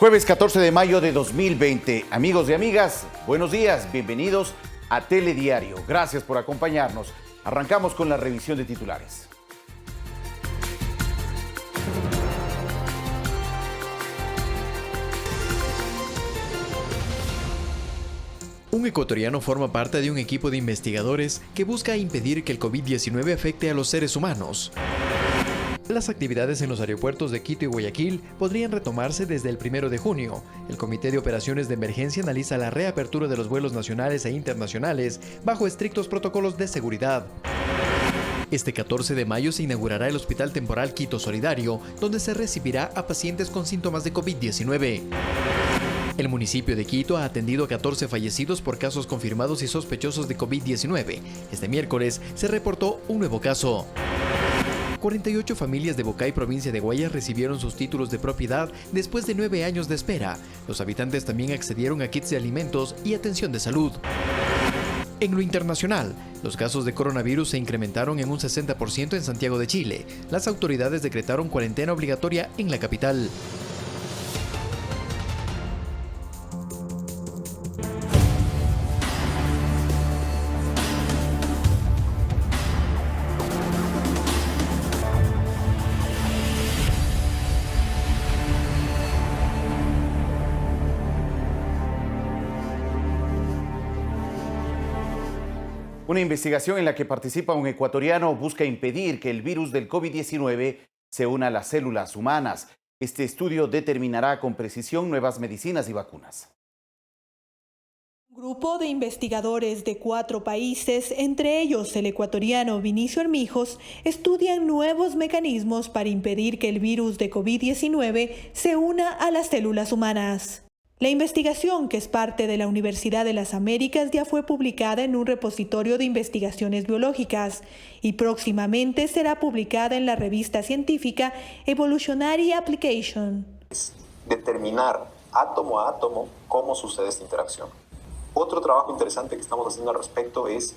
Jueves 14 de mayo de 2020. Amigos y amigas, buenos días, bienvenidos a Telediario. Gracias por acompañarnos. Arrancamos con la revisión de titulares. Un ecuatoriano forma parte de un equipo de investigadores que busca impedir que el COVID-19 afecte a los seres humanos. Las actividades en los aeropuertos de Quito y Guayaquil podrían retomarse desde el 1 de junio. El Comité de Operaciones de Emergencia analiza la reapertura de los vuelos nacionales e internacionales bajo estrictos protocolos de seguridad. Este 14 de mayo se inaugurará el Hospital Temporal Quito Solidario, donde se recibirá a pacientes con síntomas de COVID-19. El municipio de Quito ha atendido a 14 fallecidos por casos confirmados y sospechosos de COVID-19. Este miércoles se reportó un nuevo caso. 48 familias de Bocay, provincia de Guayas, recibieron sus títulos de propiedad después de 9 años de espera. Los habitantes también accedieron a kits de alimentos y atención de salud. En lo internacional, los casos de coronavirus se incrementaron en un 60% en Santiago de Chile. Las autoridades decretaron cuarentena obligatoria en la capital. Una investigación en la que participa un ecuatoriano busca impedir que el virus del COVID-19 se una a las células humanas. Este estudio determinará con precisión nuevas medicinas y vacunas. Un grupo de investigadores de 4 países, entre ellos el ecuatoriano Vinicio Armijos, estudian nuevos mecanismos para impedir que el virus de COVID-19 se una a las células humanas. La investigación, que es parte de la Universidad de las Américas, ya fue publicada en un repositorio de investigaciones biológicas y próximamente será publicada en la revista científica Evolutionary Application. Determinar átomo a átomo cómo sucede esta interacción. Otro trabajo interesante que estamos haciendo al respecto es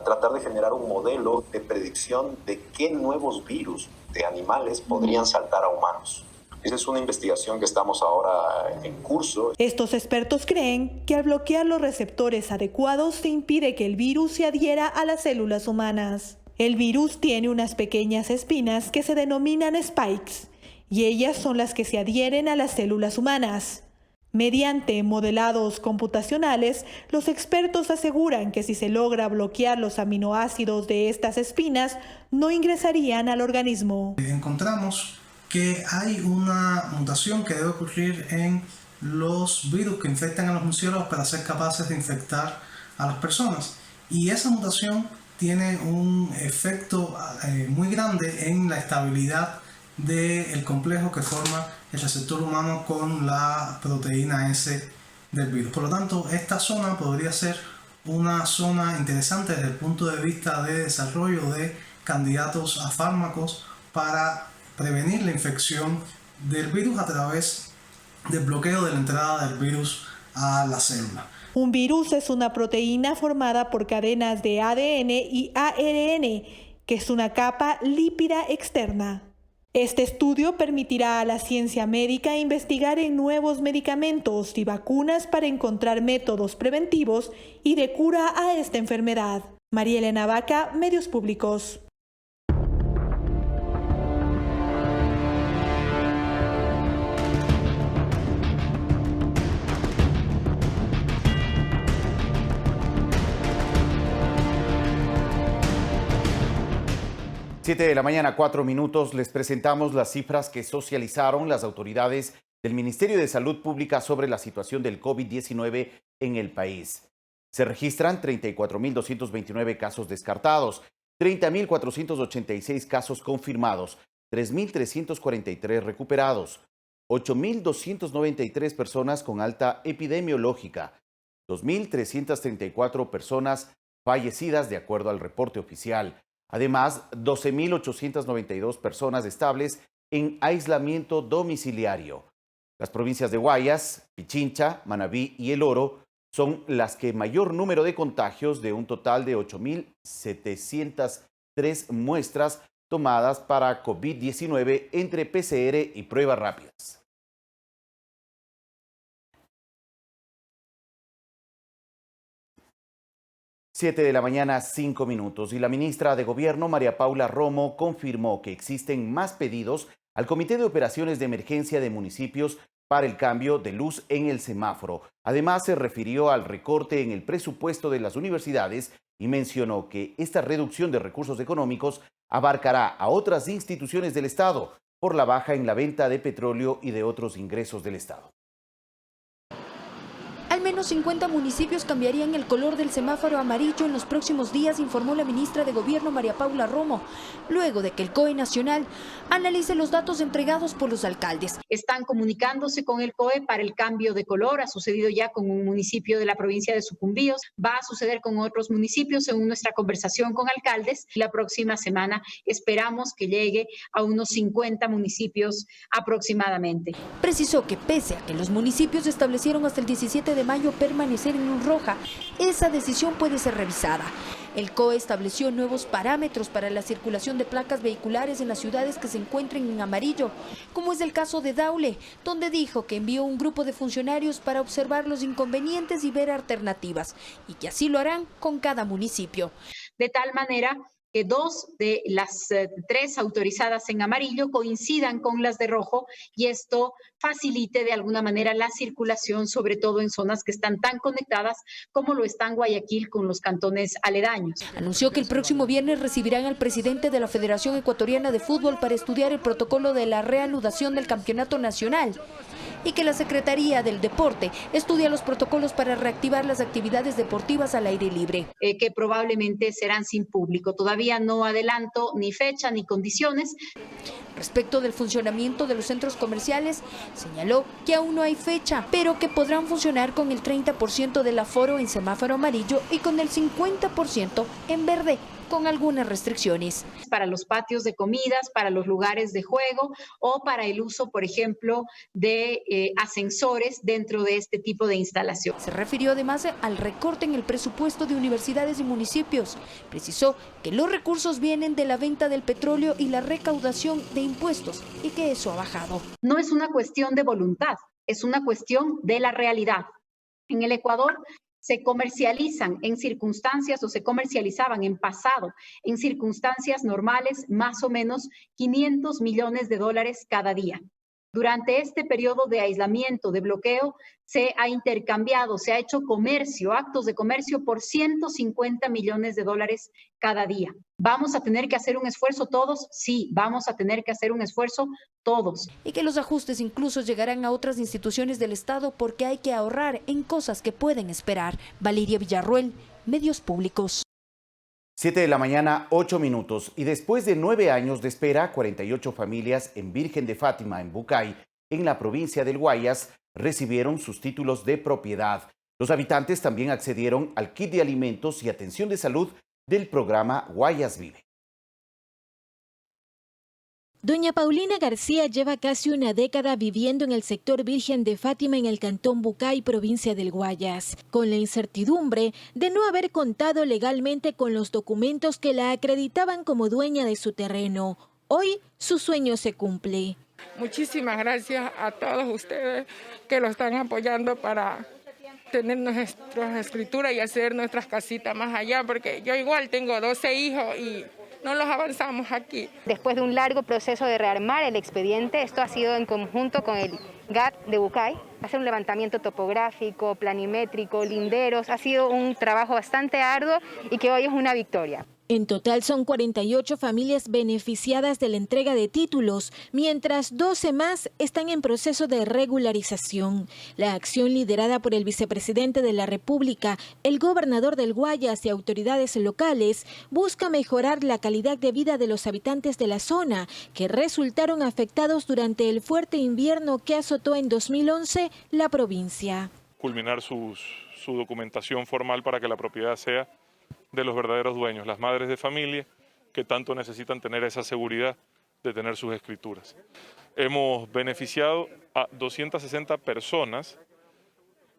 tratar de generar un modelo de predicción de qué nuevos virus de animales podrían saltar a humanos. Esa es una investigación que estamos ahora en curso. Estos expertos creen que al bloquear los receptores adecuados se impide que el virus se adhiera a las células humanas. El virus tiene unas pequeñas espinas que se denominan spikes, y ellas son las que se adhieren a las células humanas. Mediante modelados computacionales, los expertos aseguran que si se logra bloquear los aminoácidos de estas espinas, no ingresarían al organismo. Encontramos que hay una mutación que debe ocurrir en los virus que infectan a los murciélagos para ser capaces de infectar a las personas. Y esa mutación tiene un efecto muy grande en la estabilidad del complejo que forma el receptor humano con la proteína S del virus. Por lo tanto, esta zona podría ser una zona interesante desde el punto de vista de desarrollo de candidatos a fármacos para prevenir la infección del virus a través del bloqueo de la entrada del virus a la célula. Un virus es una proteína formada por cadenas de ADN y ARN, que es una capa lípida externa. Este estudio permitirá a la ciencia médica investigar en nuevos medicamentos y vacunas para encontrar métodos preventivos y de cura a esta enfermedad. María Elena Vaca, Medios Públicos. Siete de la mañana, 4 minutos, les presentamos las cifras que socializaron las autoridades del Ministerio de Salud Pública sobre la situación del COVID-19 en el país. Se registran 34.229 casos descartados, 30.486 casos confirmados, 3.343 recuperados, 8.293 personas con alta epidemiológica, 2.334 personas fallecidas de acuerdo al reporte oficial. Además, 12.892 personas estables en aislamiento domiciliario. Las provincias de Guayas, Pichincha, Manabí y El Oro son las que mayor número de contagios, de un total de 8.703 muestras tomadas para COVID-19 entre PCR y pruebas rápidas. 7 de la mañana, 5 minutos. Y la ministra de Gobierno, María Paula Romo, confirmó que existen más pedidos al Comité de Operaciones de Emergencia de Municipios para el cambio de luz en el semáforo. Además, se refirió al recorte en el presupuesto de las universidades y mencionó que esta reducción de recursos económicos abarcará a otras instituciones del Estado por la baja en la venta de petróleo y de otros ingresos del Estado. Al menos 50 municipios cambiarían el color del semáforo amarillo en los próximos días, informó la ministra de Gobierno María Paula Romo, luego de que el COE Nacional analice los datos entregados por los alcaldes. Están comunicándose con el COE para el cambio de color. Ha sucedido ya con un municipio de la provincia de Sucumbíos, va a suceder con otros municipios según nuestra conversación con alcaldes. La próxima semana esperamos que llegue a unos 50 municipios aproximadamente. Precisó que pese a que los municipios establecieron hasta el 17 de mayo permanecer en luz roja, esa decisión puede ser revisada. El COE estableció nuevos parámetros para la circulación de placas vehiculares en las ciudades que se encuentren en amarillo, como es el caso de Daule, donde dijo que envió un grupo de funcionarios para observar los inconvenientes y ver alternativas, y que así lo harán con cada municipio. De tal manera que 2 de las 3 autorizadas en amarillo coincidan con las de rojo y esto facilite de alguna manera la circulación, sobre todo en zonas que están tan conectadas como lo están Guayaquil con los cantones aledaños. Anunció que el próximo viernes recibirán al presidente de la Federación Ecuatoriana de Fútbol para estudiar el protocolo de la reanudación del campeonato nacional y que la Secretaría del Deporte estudia los protocolos para reactivar las actividades deportivas al aire libre. Que probablemente serán sin público. Todavía no adelanto ni fecha ni condiciones. Respecto del funcionamiento de los centros comerciales, señaló que aún no hay fecha, pero que podrán funcionar con el 30% del aforo en semáforo amarillo y con el 50% en verde, con algunas restricciones. Para los patios de comidas, para los lugares de juego o para el uso, por ejemplo, de ascensores dentro de este tipo de instalación. Se refirió además al recorte en el presupuesto de universidades y municipios. Precisó que los recursos vienen de la venta del petróleo y la recaudación de impuestos y que eso ha bajado. No es una cuestión de voluntad, es una cuestión de la realidad. En el Ecuador se comercializan en circunstancias o se comercializaban en pasado en circunstancias normales más o menos 500 millones de dólares cada día. Durante este periodo de aislamiento, de bloqueo, se ha intercambiado, se ha hecho comercio, actos de comercio por 150 millones de dólares cada día. ¿Vamos a tener que hacer un esfuerzo todos? Sí, vamos a tener que hacer un esfuerzo todos. Y que los ajustes incluso llegarán a otras instituciones del Estado porque hay que ahorrar en cosas que pueden esperar. Valeria Villarruel, Medios Públicos. 7 de la mañana, 8 minutos. Y después de 9 años de espera, 48 familias en Virgen de Fátima, en Bucay, en la provincia del Guayas, recibieron sus títulos de propiedad. Los habitantes también accedieron al kit de alimentos y atención de salud del programa Guayas Vive. Doña Paulina García lleva casi una década viviendo en el sector Virgen de Fátima en el cantón Bucay, provincia del Guayas, con la incertidumbre de no haber contado legalmente con los documentos que la acreditaban como dueña de su terreno. Hoy su sueño se cumple. Muchísimas gracias a todos ustedes que lo están apoyando para tener nuestras escrituras y hacer nuestras casitas más allá, porque yo igual tengo 12 hijos y no los avanzamos aquí. Después de un largo proceso de rearmar el expediente, esto ha sido en conjunto con el GAT de Bucay, hacer un levantamiento topográfico, planimétrico, linderos, ha sido un trabajo bastante arduo y que hoy es una victoria. En total son 48 familias beneficiadas de la entrega de títulos, mientras 12 más están en proceso de regularización. La acción liderada por el vicepresidente de la República, el gobernador del Guayas y autoridades locales busca mejorar la calidad de vida de los habitantes de la zona, que resultaron afectados durante el fuerte invierno que azotó en 2011 la provincia. Culminar su documentación formal para que la propiedad sea de los verdaderos dueños, las madres de familia que tanto necesitan tener esa seguridad de tener sus escrituras. Hemos beneficiado a 260 personas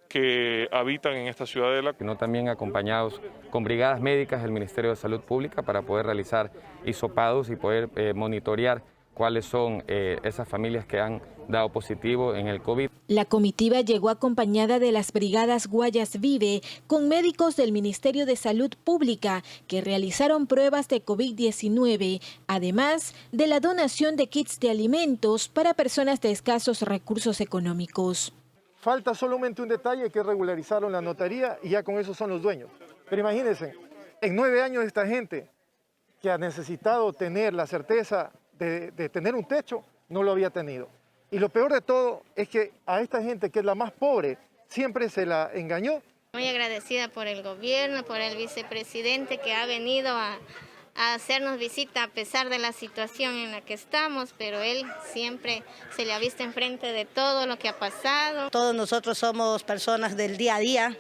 que habitan en esta ciudadela. También acompañados con brigadas médicas del Ministerio de Salud Pública para poder realizar hisopados y poder monitorear cuáles son esas familias que han dado positivo en el COVID. La comitiva llegó acompañada de las brigadas Guayas Vive con médicos del Ministerio de Salud Pública que realizaron pruebas de COVID-19, además de la donación de kits de alimentos para personas de escasos recursos económicos. Falta solamente un detalle, que regularizaron la notaría y ya con eso son los dueños. Pero imagínense, en 9 años esta gente que ha necesitado tener la certeza de tener un techo, no lo había tenido. Y lo peor de todo es que a esta gente, que es la más pobre, siempre se la engañó. Muy agradecida por el gobierno, por el vicepresidente que ha venido a hacernos visita a pesar de la situación en la que estamos, pero él siempre se le ha visto enfrente de todo lo que ha pasado. Todos nosotros somos personas del día a día,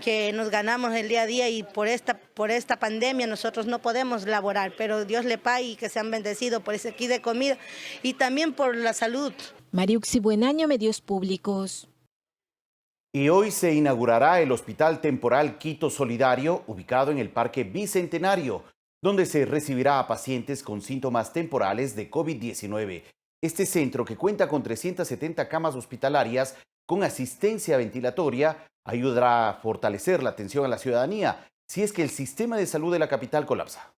que nos ganamos el día a día, y por esta pandemia nosotros no podemos laborar, pero Dios le pague y que sean bendecidos por ese kit de comida y también por la salud. Mariuxi Buenaño, Medios Públicos. Y hoy se inaugurará el Hospital Temporal Quito Solidario, ubicado en el Parque Bicentenario, donde se recibirá a pacientes con síntomas temporales de COVID-19. Este centro, que cuenta con 370 camas hospitalarias con asistencia ventilatoria, ayudará a fortalecer la atención a la ciudadanía si es que el sistema de salud de la capital colapsa.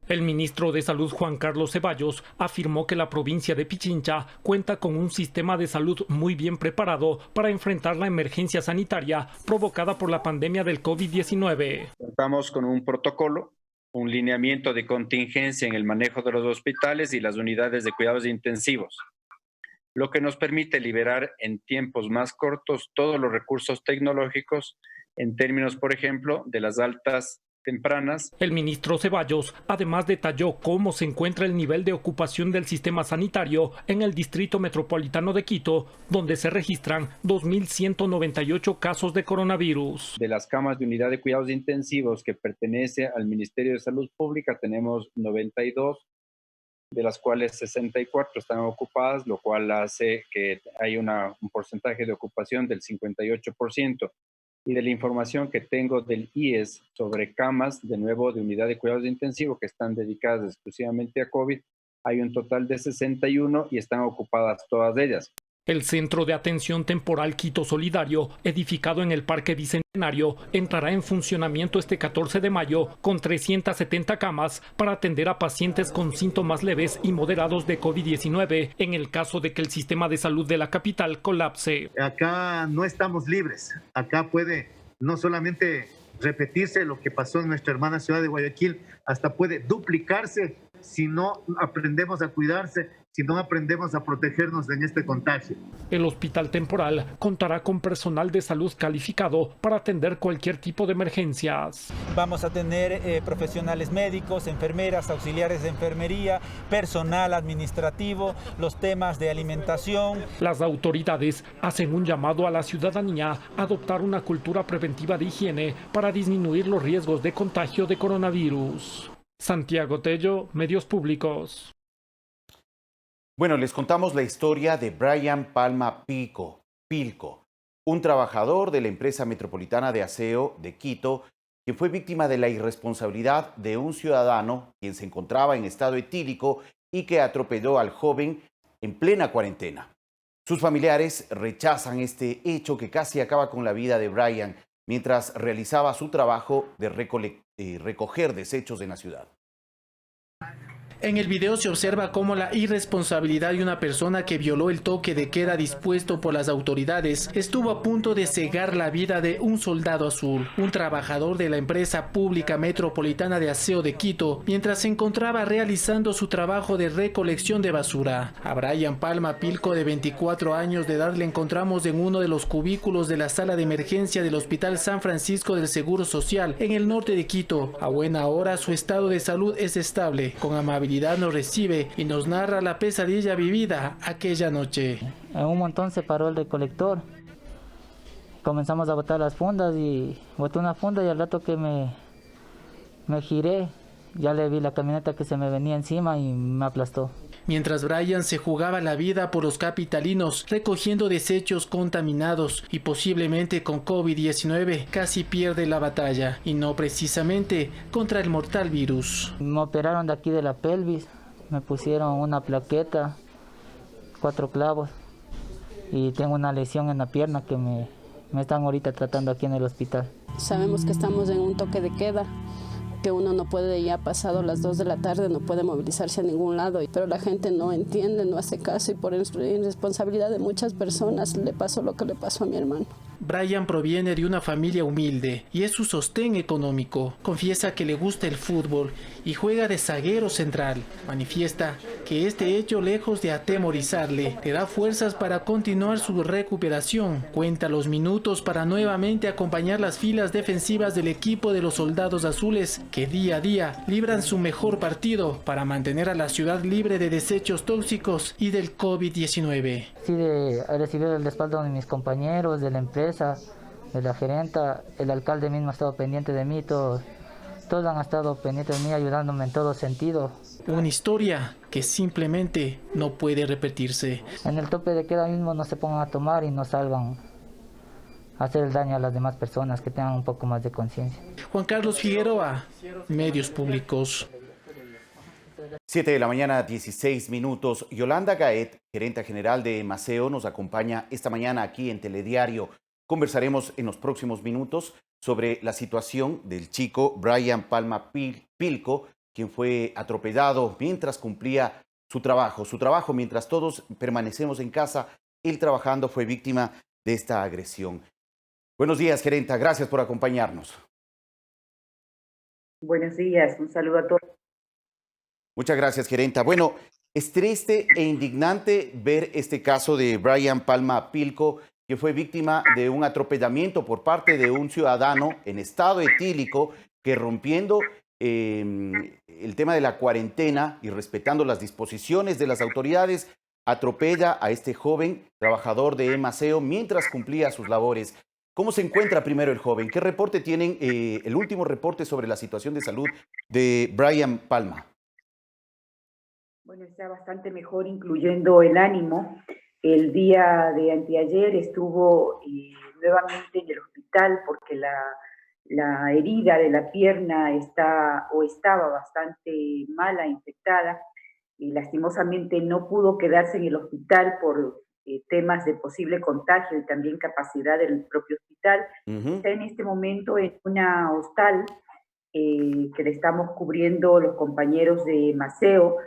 El ministro de Salud, Juan Carlos Ceballos, afirmó que la provincia de Pichincha cuenta con un sistema de salud muy bien preparado para enfrentar la emergencia sanitaria provocada por la pandemia del COVID-19. Contamos con un protocolo, un lineamiento de contingencia en el manejo de los hospitales y las unidades de cuidados intensivos, lo que nos permite liberar en tiempos más cortos todos los recursos tecnológicos en términos, por ejemplo, de las altas tempranas. El ministro Ceballos además detalló cómo se encuentra el nivel de ocupación del sistema sanitario en el Distrito Metropolitano de Quito, donde se registran 2.198 casos de coronavirus. De las camas de unidad de cuidados intensivos que pertenece al Ministerio de Salud Pública tenemos 92, de las cuales 64 están ocupadas, lo cual hace que hay un porcentaje de ocupación del 58%. Y de la información que tengo del IES sobre camas, de nuevo, de unidad de cuidados intensivos que están dedicadas exclusivamente a COVID, hay un total de 61 y están ocupadas todas ellas. El Centro de Atención Temporal Quito Solidario, edificado en el Parque Bicentenario, entrará en funcionamiento este 14 de mayo con 370 camas para atender a pacientes con síntomas leves y moderados de COVID-19 en el caso de que el sistema de salud de la capital colapse. Acá no estamos libres. Acá puede no solamente repetirse lo que pasó en nuestra hermana ciudad de Guayaquil, hasta puede duplicarse si no aprendemos a cuidarse, si no aprendemos a protegernos en este contagio. El hospital temporal contará con personal de salud calificado para atender cualquier tipo de emergencias. Vamos a tener profesionales médicos, enfermeras, auxiliares de enfermería, personal administrativo, los temas de alimentación. Las autoridades hacen un llamado a la ciudadanía a adoptar una cultura preventiva de higiene para disminuir los riesgos de contagio de coronavirus. Santiago Tello, Medios Públicos. Bueno, les contamos la historia de Brian Palma Pilco, un trabajador de la empresa metropolitana de aseo de Quito, que fue víctima de la irresponsabilidad de un ciudadano quien se encontraba en estado etílico y que atropelló al joven en plena cuarentena. Sus familiares rechazan este hecho que casi acaba con la vida de Brian mientras realizaba su trabajo de recoger desechos en la ciudad. En el video se observa cómo la irresponsabilidad de una persona que violó el toque de queda dispuesto por las autoridades estuvo a punto de cegar la vida de un soldado azul, un trabajador de la empresa pública metropolitana de aseo de Quito, mientras se encontraba realizando su trabajo de recolección de basura. A Brian Palma Pilco, de 24 años de edad, le encontramos en uno de los cubículos de la sala de emergencia del Hospital San Francisco del Seguro Social, en el norte de Quito. A buena hora su estado de salud es estable. Con amabilidad nos recibe y nos narra la pesadilla vivida aquella noche. En un montón se paró el recolector. Comenzamos a botar las fundas y boté una funda y al rato que me giré, ya le vi la camioneta que se me venía encima y me aplastó. Mientras Brian se jugaba la vida por los capitalinos recogiendo desechos contaminados y posiblemente con COVID-19, casi pierde la batalla, y no precisamente contra el mortal virus. Me operaron de aquí de la pelvis Me pusieron una plaqueta, 4 clavos y tengo una lesión en la pierna que me están ahorita tratando aquí en el hospital. Sabemos que estamos en un toque de queda, que uno no puede, ya pasado las 2 de la tarde, no puede movilizarse a ningún lado, pero la gente no entiende, no hace caso y por irresponsabilidad de muchas personas le pasó lo que le pasó a mi hermano. Brian proviene de una familia humilde y es su sostén económico. Confiesa que le gusta el fútbol y juega de zaguero central. Manifiesta que este hecho, lejos de atemorizarle, le da fuerzas para continuar su recuperación. Cuenta los minutos para nuevamente acompañar las filas defensivas del equipo de los Soldados Azules, que día a día libran su mejor partido para mantener a la ciudad libre de desechos tóxicos y del COVID-19. Sí, he recibido el respaldo de mis compañeros, de la empresa, de la gerenta, el alcalde mismo ha estado pendiente de mí, todos han estado pendientes de mí, ayudándome en todo sentido. Una historia que simplemente no puede repetirse. En el tope de queda mismo no se pongan a tomar y no salgan a hacer el daño a las demás personas, que tengan un poco más de conciencia. Juan Carlos Figueroa, Medios Públicos. 7 de la mañana, 16 minutos. Yolanda Gaet, gerenta general de Maceo, nos acompaña esta mañana aquí en Telediario. Conversaremos en los próximos minutos sobre la situación del chico Brian Palma Pilco, quien fue atropellado mientras cumplía su trabajo. Mientras todos permanecemos en casa, él trabajando fue víctima de esta agresión. Buenos días, gerenta. Gracias por acompañarnos. Buenos días. Un saludo a todos. Muchas gracias, gerenta. Bueno, es triste e indignante ver este caso de Brian Palma Pilco, que fue víctima de un atropellamiento por parte de un ciudadano en estado etílico que, rompiendo el tema de la cuarentena y respetando las disposiciones de las autoridades, atropella a este joven trabajador de Maceo mientras cumplía sus labores. ¿Cómo se encuentra primero el joven? ¿Qué reporte tienen, el último reporte sobre la situación de salud de Brian Palma? Bueno, está bastante mejor, incluyendo el ánimo. El día de anteayer estuvo nuevamente en el hospital porque la herida de la pierna estaba bastante mala, infectada, y lastimosamente no pudo quedarse en el hospital por temas de posible contagio y también capacidad del propio hospital. Está en este momento en una hostal que le estamos cubriendo los compañeros de Maceo,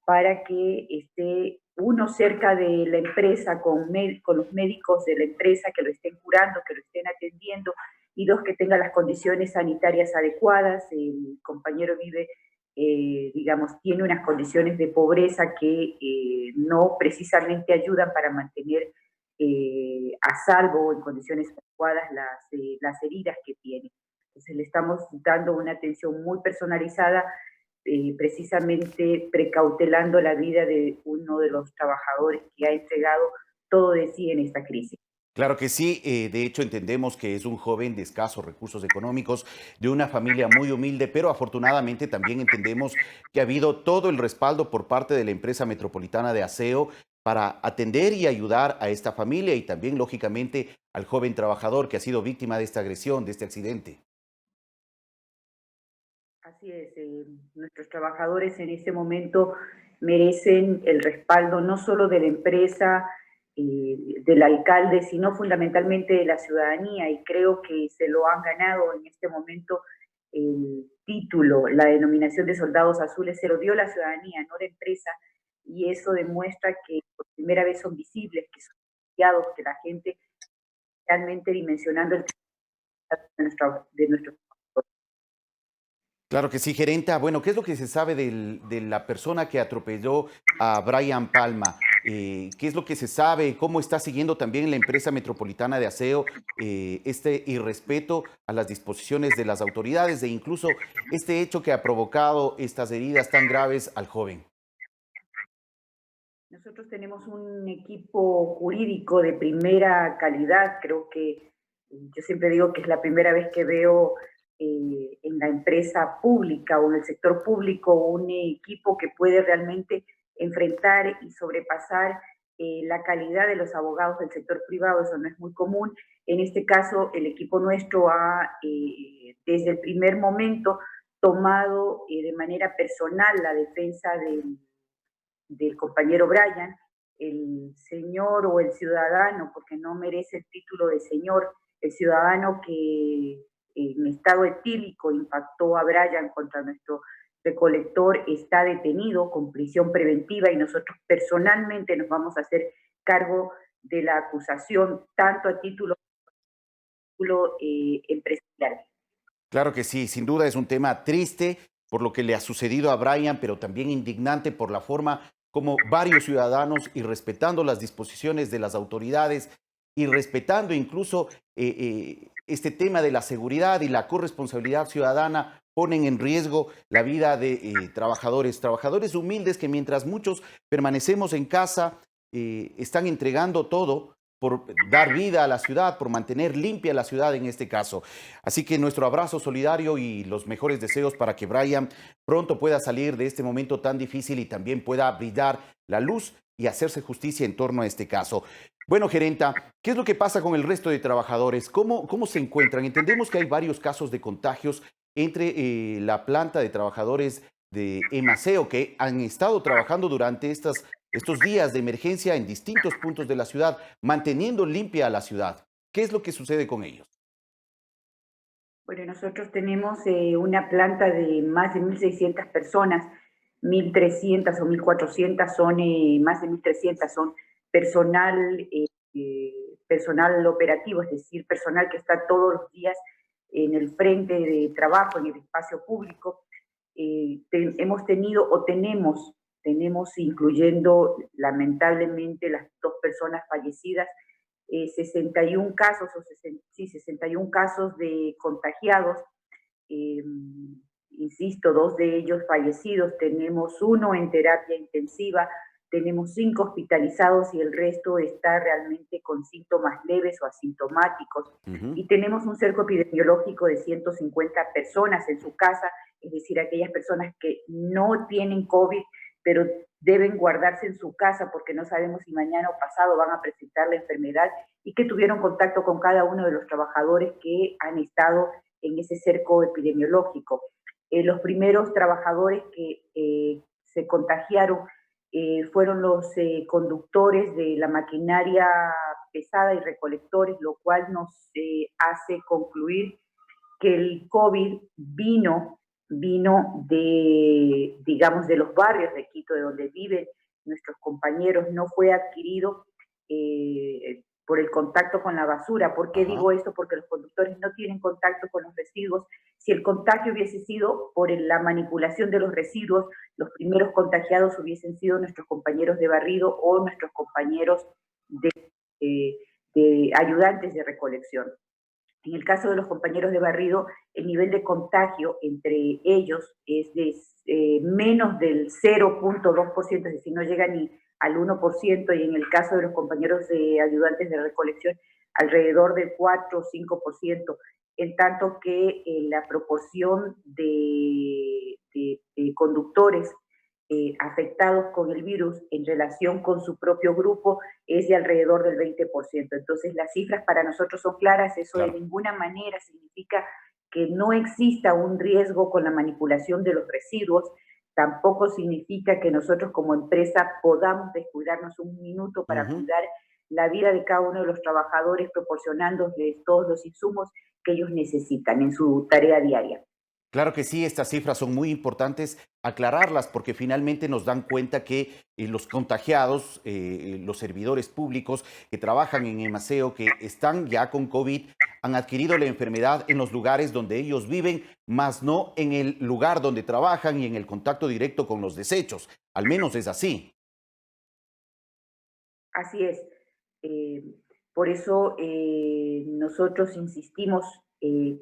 para que esté uno cerca de la empresa con los médicos de la empresa que lo estén curando, que lo estén atendiendo, y 2, que tenga las condiciones sanitarias adecuadas. El compañero vive, tiene unas condiciones de pobreza que no precisamente ayudan para mantener a salvo en condiciones adecuadas las heridas que tiene. Entonces le estamos dando una atención muy personalizada, precisamente precautelando la vida de uno de los trabajadores que ha entregado todo de sí en esta crisis. Claro que sí, de hecho entendemos que es un joven de escasos recursos económicos, de una familia muy humilde, pero afortunadamente también entendemos que ha habido todo el respaldo por parte de la empresa metropolitana de aseo para atender y ayudar a esta familia y también, lógicamente, al joven trabajador que ha sido víctima de esta agresión, de este accidente. Así es, nuestros trabajadores en este momento merecen el respaldo no solo de la empresa, del alcalde, sino fundamentalmente de la ciudadanía, y creo que se lo han ganado en este momento. El título, la denominación de Soldados Azules, se lo dio la ciudadanía, no la empresa, y eso demuestra que por primera vez son visibles, que son apreciados, que la gente realmente dimensionando el de nuestro. Claro que sí, gerenta. Bueno, ¿qué es lo que se sabe de la persona que atropelló a Brian Palma? ¿Qué es lo que se sabe? ¿Cómo está siguiendo también la empresa metropolitana de aseo este irrespeto a las disposiciones de las autoridades e incluso este hecho que ha provocado estas heridas tan graves al joven? Nosotros tenemos un equipo jurídico de primera calidad. Creo que yo siempre digo que es la primera vez que veo en la empresa pública o en el sector público un equipo que puede realmente enfrentar y sobrepasar la calidad de los abogados del sector privado. Eso no es muy común. En este caso, el equipo nuestro ha, desde el primer momento, tomado de manera personal la defensa del compañero Brian, el señor o el ciudadano, porque no merece el título de señor, el ciudadano que en estado etílico impactó a Brian contra nuestro recolector está detenido con prisión preventiva y nosotros personalmente nos vamos a hacer cargo de la acusación tanto a título empresarial. Claro que sí, sin duda es un tema triste por lo que le ha sucedido a Brian, pero también indignante por la forma como varios ciudadanos, y respetando las disposiciones de las autoridades y respetando incluso este tema de la seguridad y la corresponsabilidad ciudadana, ponen en riesgo la vida de trabajadores humildes que, mientras muchos permanecemos en casa, están entregando todo por dar vida a la ciudad, por mantener limpia la ciudad en este caso. Así que nuestro abrazo solidario y los mejores deseos para que Brian pronto pueda salir de este momento tan difícil y también pueda brillar la luz y hacerse justicia en torno a este caso. Bueno, gerenta, ¿qué es lo que pasa con el resto de trabajadores? ¿Cómo se encuentran? Entendemos que hay varios casos de contagios entre la planta de trabajadores de Emaceo que han estado trabajando durante estos días de emergencia en distintos puntos de la ciudad, manteniendo limpia la ciudad. ¿Qué es lo que sucede con ellos? Bueno, nosotros tenemos una planta de más de 1.600 personas, 1.300 o 1.400 son, más de 1.300 son personal operativo, es decir, personal que está todos los días en el frente de trabajo, en el espacio público. Hemos tenido o tenemos, incluyendo lamentablemente las 2 personas fallecidas, 61 casos, 61 casos de contagiados, insisto, 2 de ellos fallecidos, tenemos 1 en terapia intensiva, tenemos 5 hospitalizados y el resto está realmente con síntomas leves o asintomáticos. Y tenemos un cerco epidemiológico de 150 personas en su casa, es decir, aquellas personas que no tienen COVID, pero deben guardarse en su casa porque no sabemos si mañana o pasado van a presentar la enfermedad y que tuvieron contacto con cada uno de los trabajadores que han estado en ese cerco epidemiológico. Los primeros trabajadores que se contagiaron fueron los conductores de la maquinaria pesada y recolectores, lo cual nos hace concluir que el COVID vino de, digamos, de los barrios de Quito, de donde viven nuestros compañeros, no fue adquirido por el contacto con la basura. ¿Por qué digo esto? Porque los conductores no tienen contacto con los residuos. Si el contagio hubiese sido por la manipulación de los residuos, los primeros contagiados hubiesen sido nuestros compañeros de barrido o nuestros compañeros de ayudantes de recolección. En el caso de los compañeros de barrido, el nivel de contagio entre ellos es de menos del 0.2%, es decir, no llega ni al 1%, y en el caso de los compañeros de ayudantes de recolección, alrededor del 4 o 5%, en tanto que la proporción de conductores afectados con el virus en relación con su propio grupo es de alrededor del 20%. Entonces las cifras para nosotros son claras, eso claro. De ninguna manera significa que no exista un riesgo con la manipulación de los residuos, tampoco significa que nosotros como empresa podamos descuidarnos un minuto para cuidar la vida de cada uno de los trabajadores, proporcionándoles todos los insumos que ellos necesitan en su tarea diaria. Claro que sí, estas cifras son muy importantes aclararlas porque finalmente nos dan cuenta que los contagiados, los servidores públicos que trabajan en Emaceo, que están ya con COVID, han adquirido la enfermedad en los lugares donde ellos viven, más no en el lugar donde trabajan y en el contacto directo con los desechos. Al menos es así. Así es. Por eso nosotros insistimos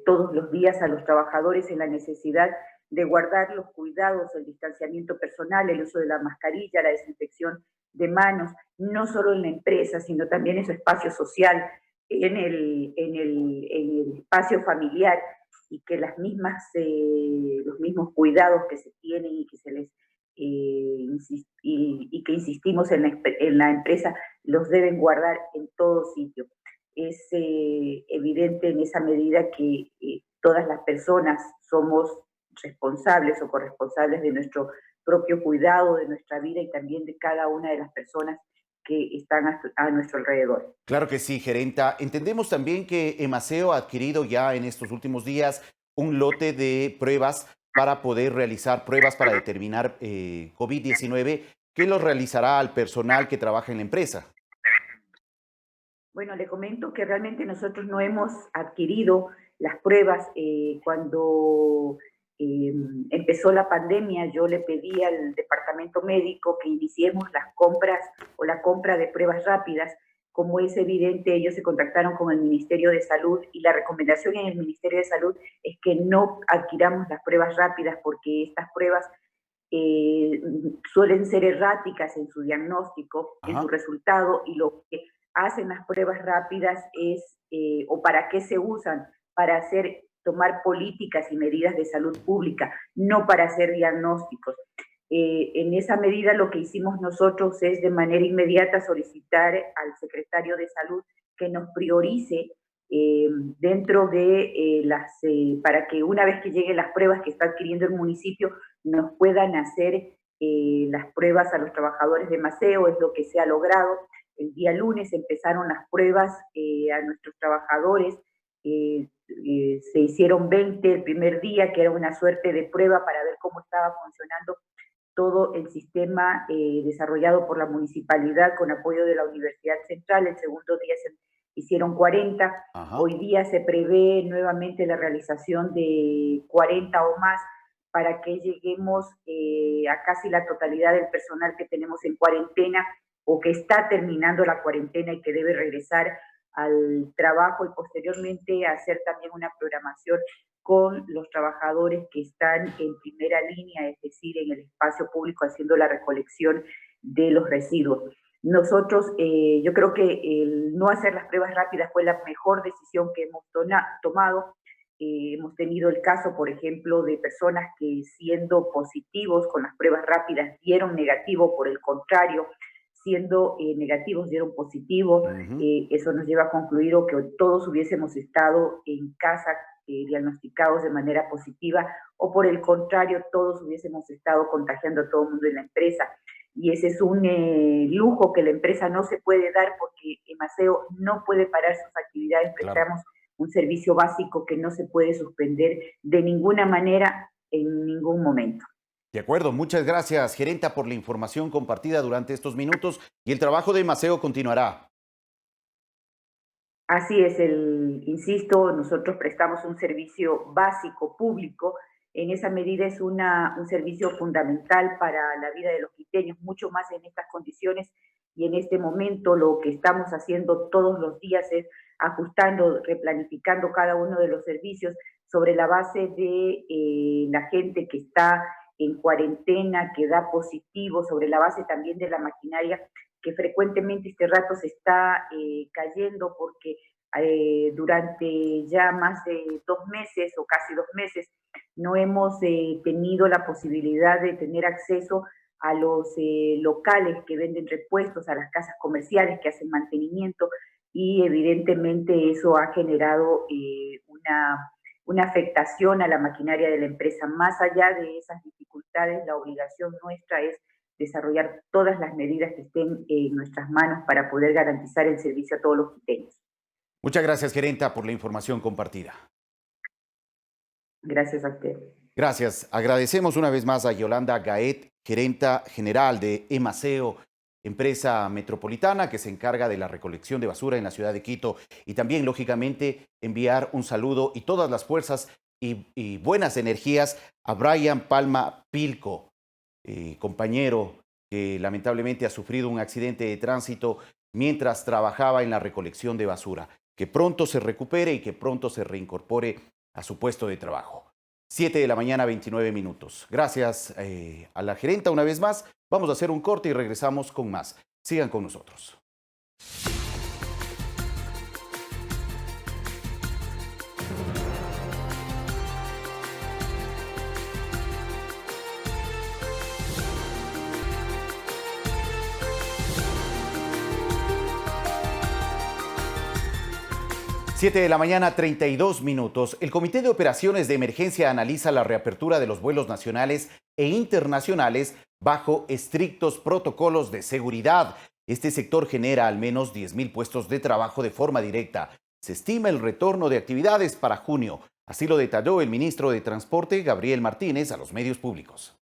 todos los días a los trabajadores en la necesidad de guardar los cuidados, el distanciamiento personal, el uso de la mascarilla, la desinfección de manos, no solo en la empresa, sino también en su espacio social, en el espacio familiar, y que los mismos cuidados que se tienen y que se les y que insistimos en la empresa los deben guardar en todo sitio. Es evidente en esa medida que todas las personas somos responsables o corresponsables de nuestro propio cuidado de nuestra vida y también de cada una de las personas que están a nuestro alrededor. Claro que sí, gerenta. Entendemos también que Emaseo ha adquirido ya en estos últimos días un lote de pruebas para poder realizar pruebas para determinar COVID-19. ¿Qué lo realizará al personal que trabaja en la empresa? Bueno, le comento que realmente nosotros no hemos adquirido las pruebas. Cuando empezó la pandemia, yo le pedí al departamento médico que iniciemos las compras o la compra de pruebas rápidas. Como es evidente, ellos se contactaron con el Ministerio de Salud y la recomendación en el Ministerio de Salud es que no adquiramos las pruebas rápidas porque estas pruebas suelen ser erráticas en su diagnóstico, en su resultado, y lo que hacen las pruebas rápidas es, o para qué se usan, para tomar políticas y medidas de salud pública, no para hacer diagnósticos. En esa medida lo que hicimos nosotros es de manera inmediata solicitar al secretario de Salud que nos priorice dentro de para que una vez que lleguen las pruebas que está adquiriendo el municipio, nos puedan hacer las pruebas a los trabajadores de Emaseo. Es lo que se ha logrado. El día lunes empezaron las pruebas a nuestros trabajadores. Se hicieron 20 el primer día, que era una suerte de prueba para ver cómo estaba funcionando todo el sistema desarrollado por la municipalidad con apoyo de la Universidad Central. El segundo día se hicieron 40. Hoy día se prevé nuevamente la realización de 40 o más para que lleguemos a casi la totalidad del personal que tenemos en cuarentena o que está terminando la cuarentena y que debe regresar al trabajo, y posteriormente hacer también una programación con los trabajadores que están en primera línea, es decir, en el espacio público haciendo la recolección de los residuos. Nosotros, yo creo que el no hacer las pruebas rápidas fue la mejor decisión que hemos tomado. Hemos tenido el caso, por ejemplo, de personas que siendo positivos con las pruebas rápidas dieron negativo, por el contrario, siendo negativos dieron positivo. Eso nos lleva a concluir que todos hubiésemos estado en casa diagnosticados de manera positiva, o por el contrario, todos hubiésemos estado contagiando a todo el mundo en la empresa. Y ese es un lujo que la empresa no se puede dar porque Emaseo no puede parar sus actividades. Prestamos un servicio básico que no se puede suspender de ninguna manera en ningún momento. De acuerdo, muchas gracias, gerenta, por la información compartida durante estos minutos, y el trabajo de Emaseo continuará. Así es, insisto, nosotros prestamos un servicio básico público. En esa medida es un servicio fundamental para la vida de los quiteños, mucho más en estas condiciones, y en este momento lo que estamos haciendo todos los días es ajustando, replanificando cada uno de los servicios sobre la base de la gente que está en cuarentena, que da positivo, sobre la base también de la maquinaria que frecuentemente este rato se está cayendo porque durante ya más de 2 meses o casi 2 meses no hemos tenido la posibilidad de tener acceso a los locales que venden repuestos, a las casas comerciales que hacen mantenimiento, y evidentemente eso ha generado una afectación a la maquinaria de la empresa. Más allá de esas dificultades, la obligación nuestra es desarrollar todas las medidas que estén en nuestras manos para poder garantizar el servicio a todos los quiteños. Muchas gracias, gerenta, por la información compartida. Gracias a usted. Gracias. Agradecemos una vez más a Yolanda Gaet, gerenta general de Emaseo, empresa metropolitana que se encarga de la recolección de basura en la ciudad de Quito, y también, lógicamente, enviar un saludo y todas las fuerzas y buenas energías a Brian Palma Pilco, compañero que lamentablemente ha sufrido un accidente de tránsito mientras trabajaba en la recolección de basura. Que pronto se recupere y que pronto se reincorpore a su puesto de trabajo. 7 de la mañana, 29 minutos. Gracias a la gerenta una vez más. Vamos a hacer un corte y regresamos con más. Sigan con nosotros. 7 de la mañana, 32 minutos. El Comité de Operaciones de Emergencia analiza la reapertura de los vuelos nacionales e internacionales bajo estrictos protocolos de seguridad. Este sector genera al menos 10.000 puestos de trabajo de forma directa. Se estima el retorno de actividades para junio. Así lo detalló el ministro de Transporte, Gabriel Martínez, a los medios públicos.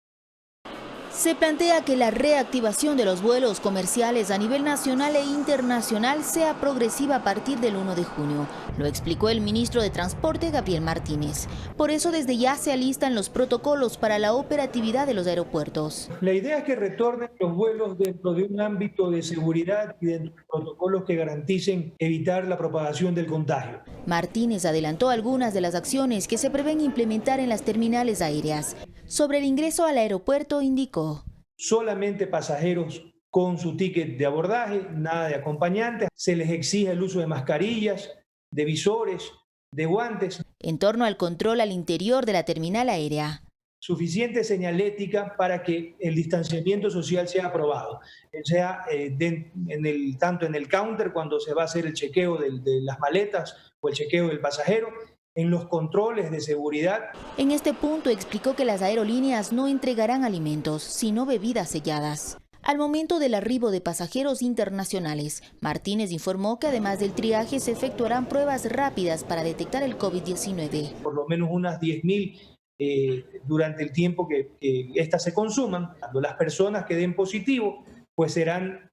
Se plantea que la reactivación de los vuelos comerciales a nivel nacional e internacional sea progresiva a partir del 1 de junio. Lo explicó el ministro de Transporte, Gabriel Martínez. Por eso desde ya se alistan los protocolos para la operatividad de los aeropuertos. La idea es que retornen los vuelos dentro de un ámbito de seguridad y dentro de protocolos que garanticen evitar la propagación del contagio. Martínez adelantó algunas de las acciones que se prevén implementar en las terminales aéreas. Sobre el ingreso al aeropuerto indicó: solamente pasajeros con su ticket de abordaje, nada de acompañantes. Se les exige el uso de mascarillas, de visores, de guantes. En torno al control al interior de la terminal aérea. Suficiente señalética para que el distanciamiento social sea aprobado, sea tanto en el counter cuando se va a hacer el chequeo de las maletas o el chequeo del pasajero, en los controles de seguridad. En este punto explicó que las aerolíneas no entregarán alimentos, sino bebidas selladas. Al momento del arribo de pasajeros internacionales, Martínez informó que además del triaje se efectuarán pruebas rápidas para detectar el COVID-19. Por lo menos unas 10.000 durante el tiempo que éstas se consuman. Cuando las personas que den positivo, pues serán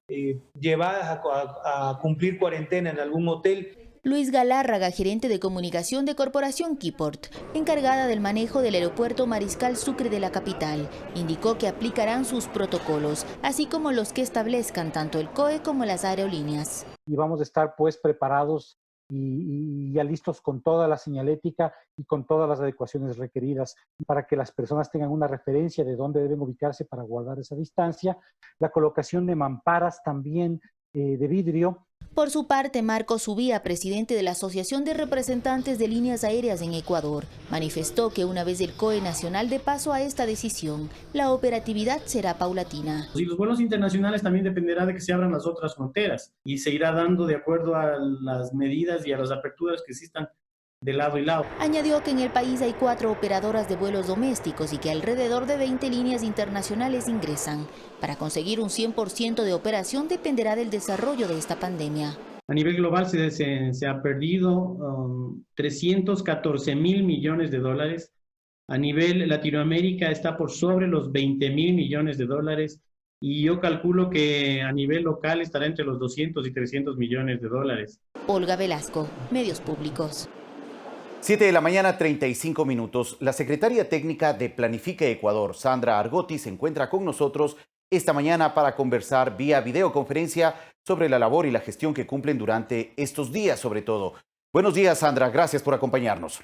llevadas a cumplir cuarentena en algún hotel. Luis Galárraga, gerente de comunicación de Corporación Keyport, encargada del manejo del aeropuerto Mariscal Sucre de la capital, indicó que aplicarán sus protocolos, así como los que establezcan tanto el COE como las aerolíneas. Y vamos a estar pues preparados y ya listos con toda la señalética y con todas las adecuaciones requeridas para que las personas tengan una referencia de dónde deben ubicarse para guardar esa distancia. La colocación de mamparas también de vidrio. Por su parte, Marcos Ubía, presidente de la Asociación de Representantes de Líneas Aéreas en Ecuador, manifestó que una vez el COE nacional dé paso a esta decisión, la operatividad será paulatina. Y los vuelos internacionales también dependerá de que se abran las otras fronteras y se irá dando de acuerdo a las medidas y a las aperturas que existan de lado y lado. Añadió que en el país hay 4 operadoras de vuelos domésticos y que alrededor de 20 líneas internacionales ingresan. Para conseguir un 100% de operación dependerá del desarrollo de esta pandemia. A nivel global se ha perdido 314.000 millones de dólares. A nivel Latinoamérica está por sobre los 20.000 millones de dólares. Y yo calculo que a nivel local estará entre los 200 y 300 millones de dólares. Olga Velasco, Medios Públicos. 7 de la mañana, 35 minutos. La secretaria técnica de Planifica Ecuador, Sandra Argotti, se encuentra con nosotros esta mañana para conversar vía videoconferencia sobre la labor y la gestión que cumplen durante estos días, sobre todo. Buenos días, Sandra. Gracias por acompañarnos.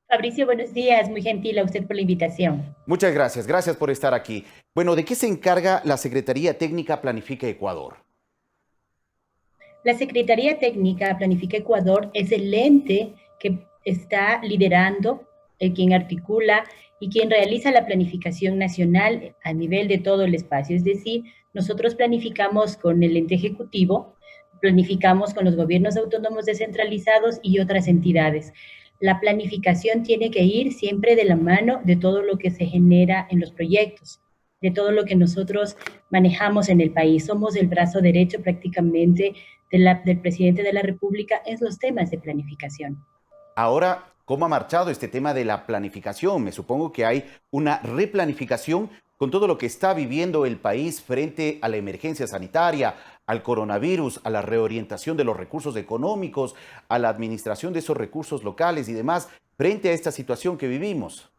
Fabricio, buenos días. Muy gentil a usted por la invitación. Muchas gracias. Gracias por estar aquí. Bueno, ¿de qué se encarga la Secretaría Técnica Planifica Ecuador? La Secretaría Técnica Planifica Ecuador es el ente que está liderando, quien articula y quien realiza la planificación nacional a nivel de todo el espacio. Es decir, nosotros planificamos con el ente ejecutivo, planificamos con los gobiernos autónomos descentralizados y otras entidades. La planificación tiene que ir siempre de la mano de todo lo que se genera en los proyectos, de todo lo que nosotros manejamos en el país. Somos el brazo derecho prácticamente del presidente de la República en los temas de planificación. Ahora, ¿cómo ha marchado este tema de la planificación? Me supongo que hay una replanificación con todo lo que está viviendo el país frente a la emergencia sanitaria, al coronavirus, a la reorientación de los recursos económicos, a la administración de esos recursos locales y demás, frente a esta situación que vivimos.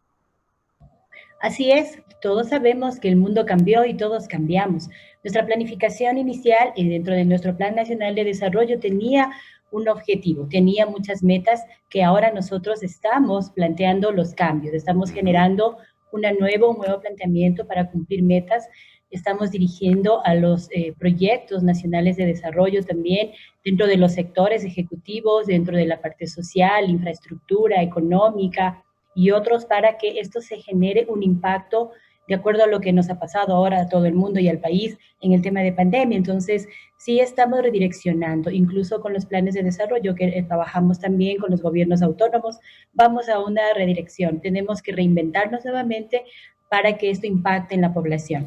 Así es, todos sabemos que el mundo cambió y todos cambiamos. Nuestra planificación inicial y dentro de nuestro Plan Nacional de Desarrollo tenía un objetivo, tenía muchas metas que ahora nosotros estamos planteando los cambios, estamos generando un nuevo planteamiento para cumplir metas, estamos dirigiendo a los proyectos nacionales de desarrollo también dentro de los sectores ejecutivos, dentro de la parte social, infraestructura, económica y otros para que esto se genere un impacto de acuerdo a lo que nos ha pasado ahora a todo el mundo y al país en el tema de pandemia. Entonces, sí estamos redireccionando, incluso con los planes de desarrollo que trabajamos también con los gobiernos autónomos, vamos a una redirección. Tenemos que reinventarnos nuevamente para que esto impacte en la población.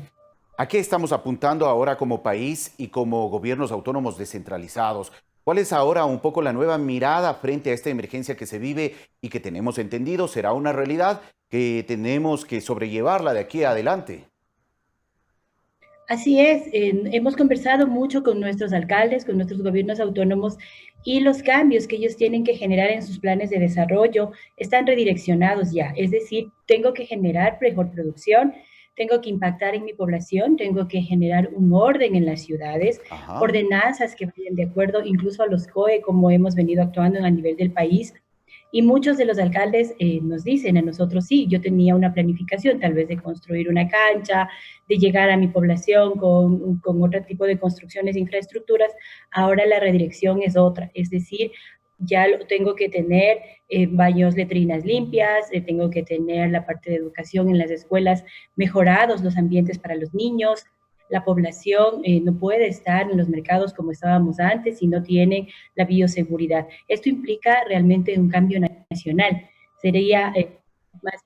¿A qué estamos apuntando ahora como país y como gobiernos autónomos descentralizados? ¿Cuál es ahora un poco la nueva mirada frente a esta emergencia que se vive y que tenemos entendido será una realidad que tenemos que sobrellevarla de aquí adelante? Así es, hemos conversado mucho con nuestros alcaldes, con nuestros gobiernos autónomos y los cambios que ellos tienen que generar en sus planes de desarrollo están redireccionados ya. Es decir, tengo que generar mejor producción, tengo que impactar en mi población, tengo que generar un orden en las ciudades, ordenanzas que vayan de acuerdo incluso a los COE, como hemos venido actuando a nivel del país. Y muchos de los alcaldes nos dicen a nosotros, sí, yo tenía una planificación tal vez de construir una cancha, de llegar a mi población con otro tipo de construcciones e infraestructuras, ahora la redirección es otra, es decir, ya tengo que tener baños, letrinas limpias, tengo que tener la parte de educación en las escuelas, mejorados los ambientes para los niños. La población no puede estar en los mercados como estábamos antes si no tienen la bioseguridad. Esto implica realmente un cambio nacional. Sería más...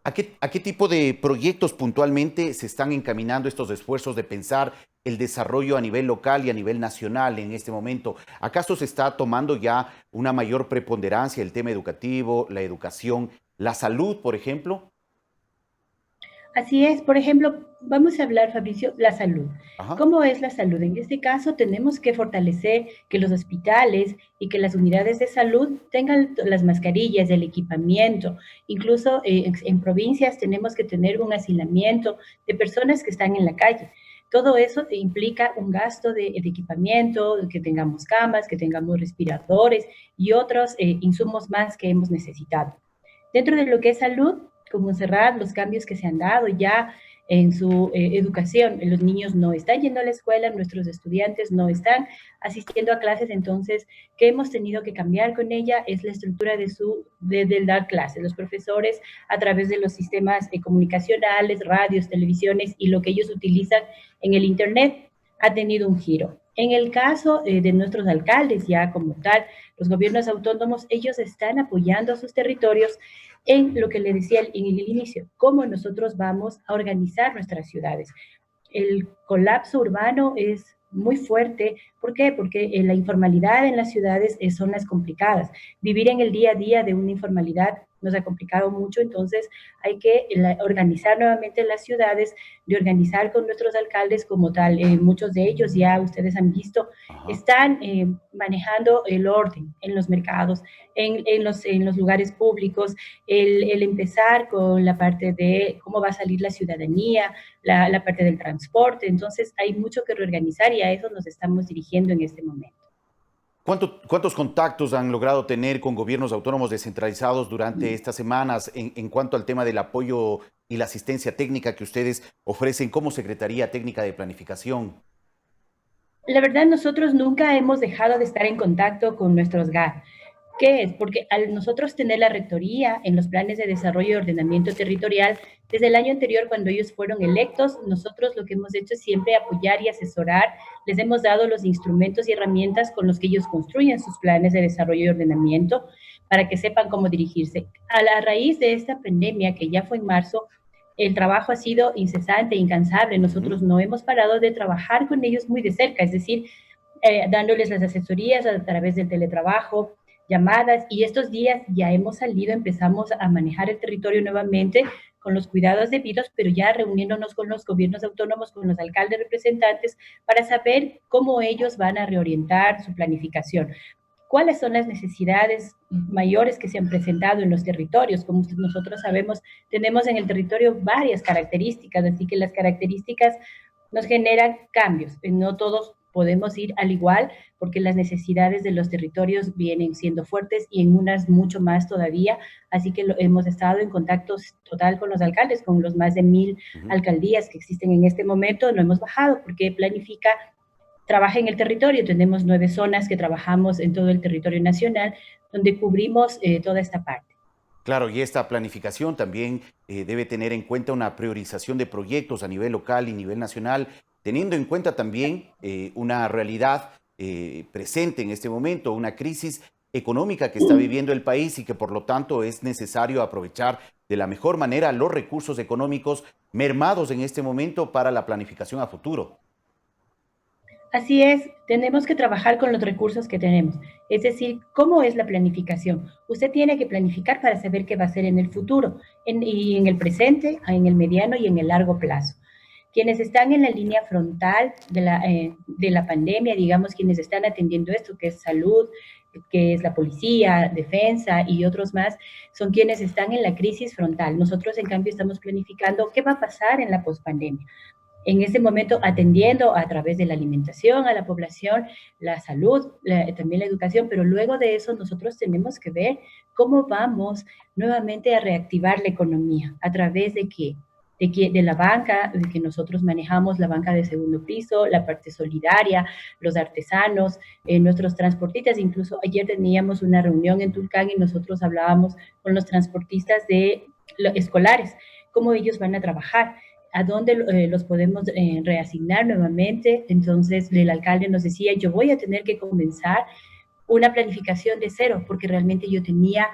¿A qué tipo de proyectos puntualmente se están encaminando estos esfuerzos de pensar el desarrollo a nivel local y a nivel nacional en este momento? ¿Acaso se está tomando ya una mayor preponderancia el tema educativo, la educación, la salud, por ejemplo? Así es, por ejemplo, vamos a hablar, Fabricio, la salud. ¿Cómo es la salud? En este caso tenemos que fortalecer que los hospitales y que las unidades de salud tengan las mascarillas, el equipamiento. Incluso en provincias tenemos que tener un hacinamiento de personas que están en la calle. Todo eso implica un gasto de equipamiento, que tengamos camas, que tengamos respiradores y otros insumos más que hemos necesitado. Dentro de lo que es salud, como cerrar los cambios que se han dado ya en su educación. Los niños no están yendo a la escuela, nuestros estudiantes no están asistiendo a clases, entonces, ¿qué hemos tenido que cambiar con ella? Es la estructura del dar clases. Los profesores, a través de los sistemas comunicacionales, radios, televisiones y lo que ellos utilizan en el Internet, ha tenido un giro. En el caso de nuestros alcaldes, ya como tal, los gobiernos autónomos, ellos están apoyando a sus territorios en lo que le decía en el inicio, cómo nosotros vamos a organizar nuestras ciudades. El colapso urbano es muy fuerte. ¿Por qué? Porque la informalidad en las ciudades son las complicadas. Vivir en el día a día de una informalidad nos ha complicado mucho, entonces hay que organizar nuevamente las ciudades, de organizar con nuestros alcaldes como tal. Muchos de ellos ya ustedes han visto, están manejando el orden en los mercados, en los lugares públicos, el empezar con la parte de cómo va a salir la ciudadanía, la parte del transporte. Entonces hay mucho que reorganizar y a eso nos estamos dirigiendo en este momento. ¿Cuántos contactos han logrado tener con gobiernos autónomos descentralizados durante estas semanas en cuanto al tema del apoyo y la asistencia técnica que ustedes ofrecen como Secretaría Técnica de Planificación? La verdad, nosotros nunca hemos dejado de estar en contacto con nuestros GAT. ¿Qué es? Porque al nosotros tener la rectoría en los planes de desarrollo y ordenamiento territorial, desde el año anterior, cuando ellos fueron electos, nosotros lo que hemos hecho es siempre apoyar y asesorar. Les hemos dado los instrumentos y herramientas con los que ellos construyen sus planes de desarrollo y ordenamiento para que sepan cómo dirigirse. A la raíz de esta pandemia, que ya fue en marzo, el trabajo ha sido incesante e incansable. Nosotros no hemos parado de trabajar con ellos muy de cerca, es decir, dándoles las asesorías a través del teletrabajo, llamadas, y estos días ya hemos salido, empezamos a manejar el territorio nuevamente con los cuidados debidos, pero ya reuniéndonos con los gobiernos autónomos, con los alcaldes representantes, para saber cómo ellos van a reorientar su planificación. ¿Cuáles son las necesidades mayores que se han presentado en los territorios? Como nosotros sabemos, tenemos en el territorio varias características, así que las características nos generan cambios. No todos podemos ir al igual, porque las necesidades de los territorios vienen siendo fuertes y en unas mucho más todavía, así que hemos estado en contacto total con los alcaldes, con los más de 1000 alcaldías que existen en este momento. No hemos bajado porque Planifica trabaja en el territorio. Tenemos 9 zonas que trabajamos en todo el territorio nacional, donde cubrimos toda esta parte. Claro, y esta planificación también debe tener en cuenta una priorización de proyectos a nivel local y nivel nacional, teniendo en cuenta también una realidad presente en este momento, una crisis económica que está viviendo el país y que por lo tanto es necesario aprovechar de la mejor manera los recursos económicos mermados en este momento para la planificación a futuro. Así es, tenemos que trabajar con los recursos que tenemos. Es decir, ¿cómo es la planificación? Usted tiene que planificar para saber qué va a hacer en el futuro, y en el presente, en el mediano y en el largo plazo. Quienes están en la línea frontal de la pandemia, digamos, quienes están atendiendo esto, que es salud, que es la policía, defensa y otros más, son quienes están en la crisis frontal. Nosotros, en cambio, estamos planificando qué va a pasar en la pospandemia. En ese momento, atendiendo a través de la alimentación a la población, la salud, también la educación, pero luego de eso nosotros tenemos que ver cómo vamos nuevamente a reactivar la economía. ¿A través de qué? De la banca, de que nosotros manejamos la banca de segundo piso, la parte solidaria, los artesanos, nuestros transportistas. Incluso ayer teníamos una reunión en Tulcán y nosotros hablábamos con los transportistas escolares, cómo ellos van a trabajar, a dónde los podemos reasignar nuevamente. Entonces el alcalde nos decía, yo voy a tener que comenzar una planificación de cero, porque realmente yo tenía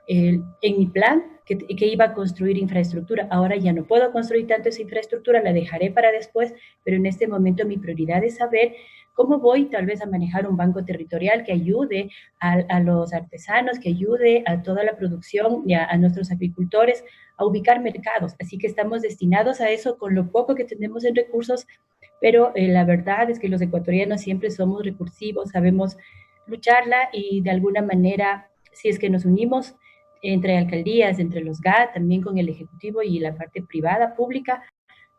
en mi plan que iba a construir infraestructura. Ahora ya no puedo construir tanto esa infraestructura, la dejaré para después, pero en este momento mi prioridad es saber cómo voy tal vez a manejar un banco territorial que ayude a los artesanos, que ayude a toda la producción y a nuestros agricultores a ubicar mercados. Así que estamos destinados a eso con lo poco que tenemos en recursos, pero la verdad es que los ecuatorianos siempre somos recursivos, sabemos lucharla y de alguna manera, si es que nos unimos entre alcaldías, entre los GAT, también con el Ejecutivo y la parte privada, pública,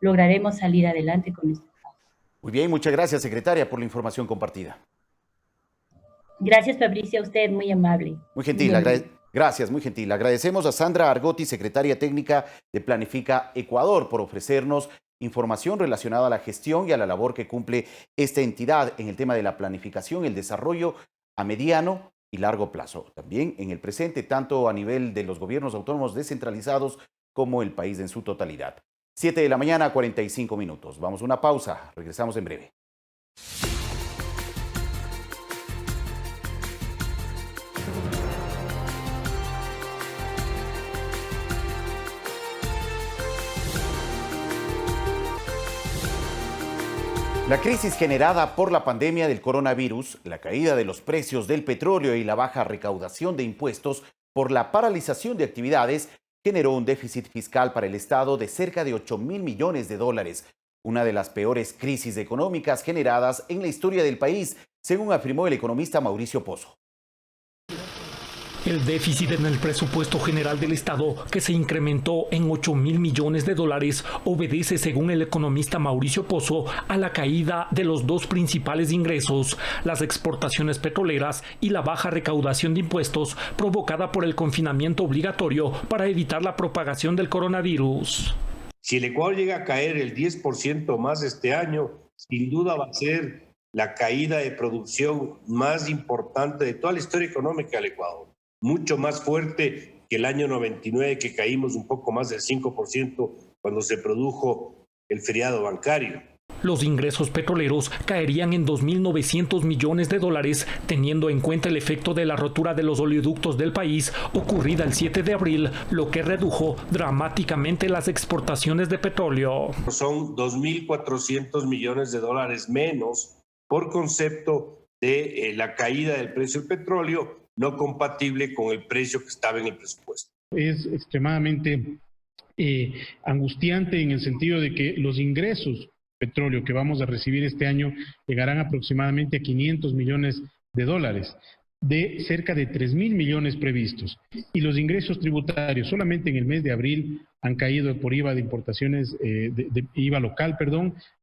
lograremos salir adelante con esto. Muy bien, muchas gracias, secretaria, por la información compartida. Gracias, Fabricio, a usted, muy amable. Muy gentil, gracias, muy gentil. Agradecemos a Sandra Argotti, secretaria técnica de Planifica Ecuador, por ofrecernos información relacionada a la gestión y a la labor que cumple esta entidad en el tema de la planificación y el desarrollo a mediano y largo plazo. También en el presente, tanto a nivel de los gobiernos autónomos descentralizados como el país en su totalidad. 7 de la mañana, 45 minutos. Vamos a una pausa. Regresamos en breve. La crisis generada por la pandemia del coronavirus, la caída de los precios del petróleo y la baja recaudación de impuestos por la paralización de actividades generó un déficit fiscal para el Estado de cerca de 8.000 millones de dólares, una de las peores crisis económicas generadas en la historia del país, según afirmó el economista Mauricio Pozo. El déficit en el presupuesto general del Estado, que se incrementó en 8.000 millones de dólares, obedece, según el economista Mauricio Pozo, a la caída de los dos principales ingresos, las exportaciones petroleras y la baja recaudación de impuestos provocada por el confinamiento obligatorio para evitar la propagación del coronavirus. Si el Ecuador llega a caer el 10% más este año, sin duda va a ser la caída de producción más importante de toda la historia económica del Ecuador. Mucho más fuerte que el año 99, que caímos un poco más del 5% cuando se produjo el feriado bancario. Los ingresos petroleros caerían en 2.900 millones de dólares, teniendo en cuenta el efecto de la rotura de los oleoductos del país ocurrida el 7 de abril, lo que redujo dramáticamente las exportaciones de petróleo. Son 2.400 millones de dólares menos por concepto de la caída del precio del petróleo, no compatible con el precio que estaba en el presupuesto. Es extremadamente angustiante en el sentido de que los ingresos petróleo que vamos a recibir este año llegarán aproximadamente a 500 millones de dólares, de cerca de 3.000 millones previstos. Y los ingresos tributarios solamente en el mes de abril han caído por IVA de importaciones, de IVA local,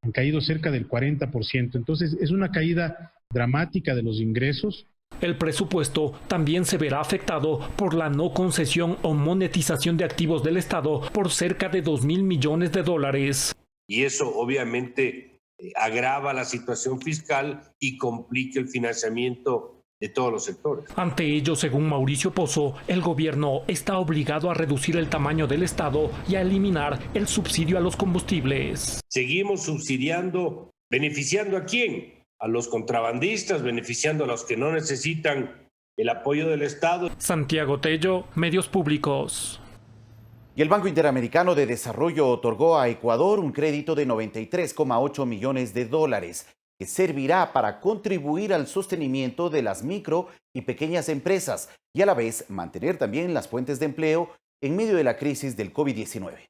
han caído cerca del 40%. Entonces es una caída dramática de los ingresos. El presupuesto también se verá afectado por la no concesión o monetización de activos del Estado por cerca de 2.000 millones de dólares. Y eso obviamente agrava la situación fiscal y complica el financiamiento de todos los sectores. Ante ello, según Mauricio Pozo, el gobierno está obligado a reducir el tamaño del Estado y a eliminar el subsidio a los combustibles. Seguimos subsidiando, ¿beneficiando a quién? A los contrabandistas, beneficiando a los que no necesitan el apoyo del Estado. Santiago Tello, Medios Públicos. Y el Banco Interamericano de Desarrollo otorgó a Ecuador un crédito de 93,8 millones de dólares que servirá para contribuir al sostenimiento de las micro y pequeñas empresas y a la vez mantener también las fuentes de empleo en medio de la crisis del COVID-19.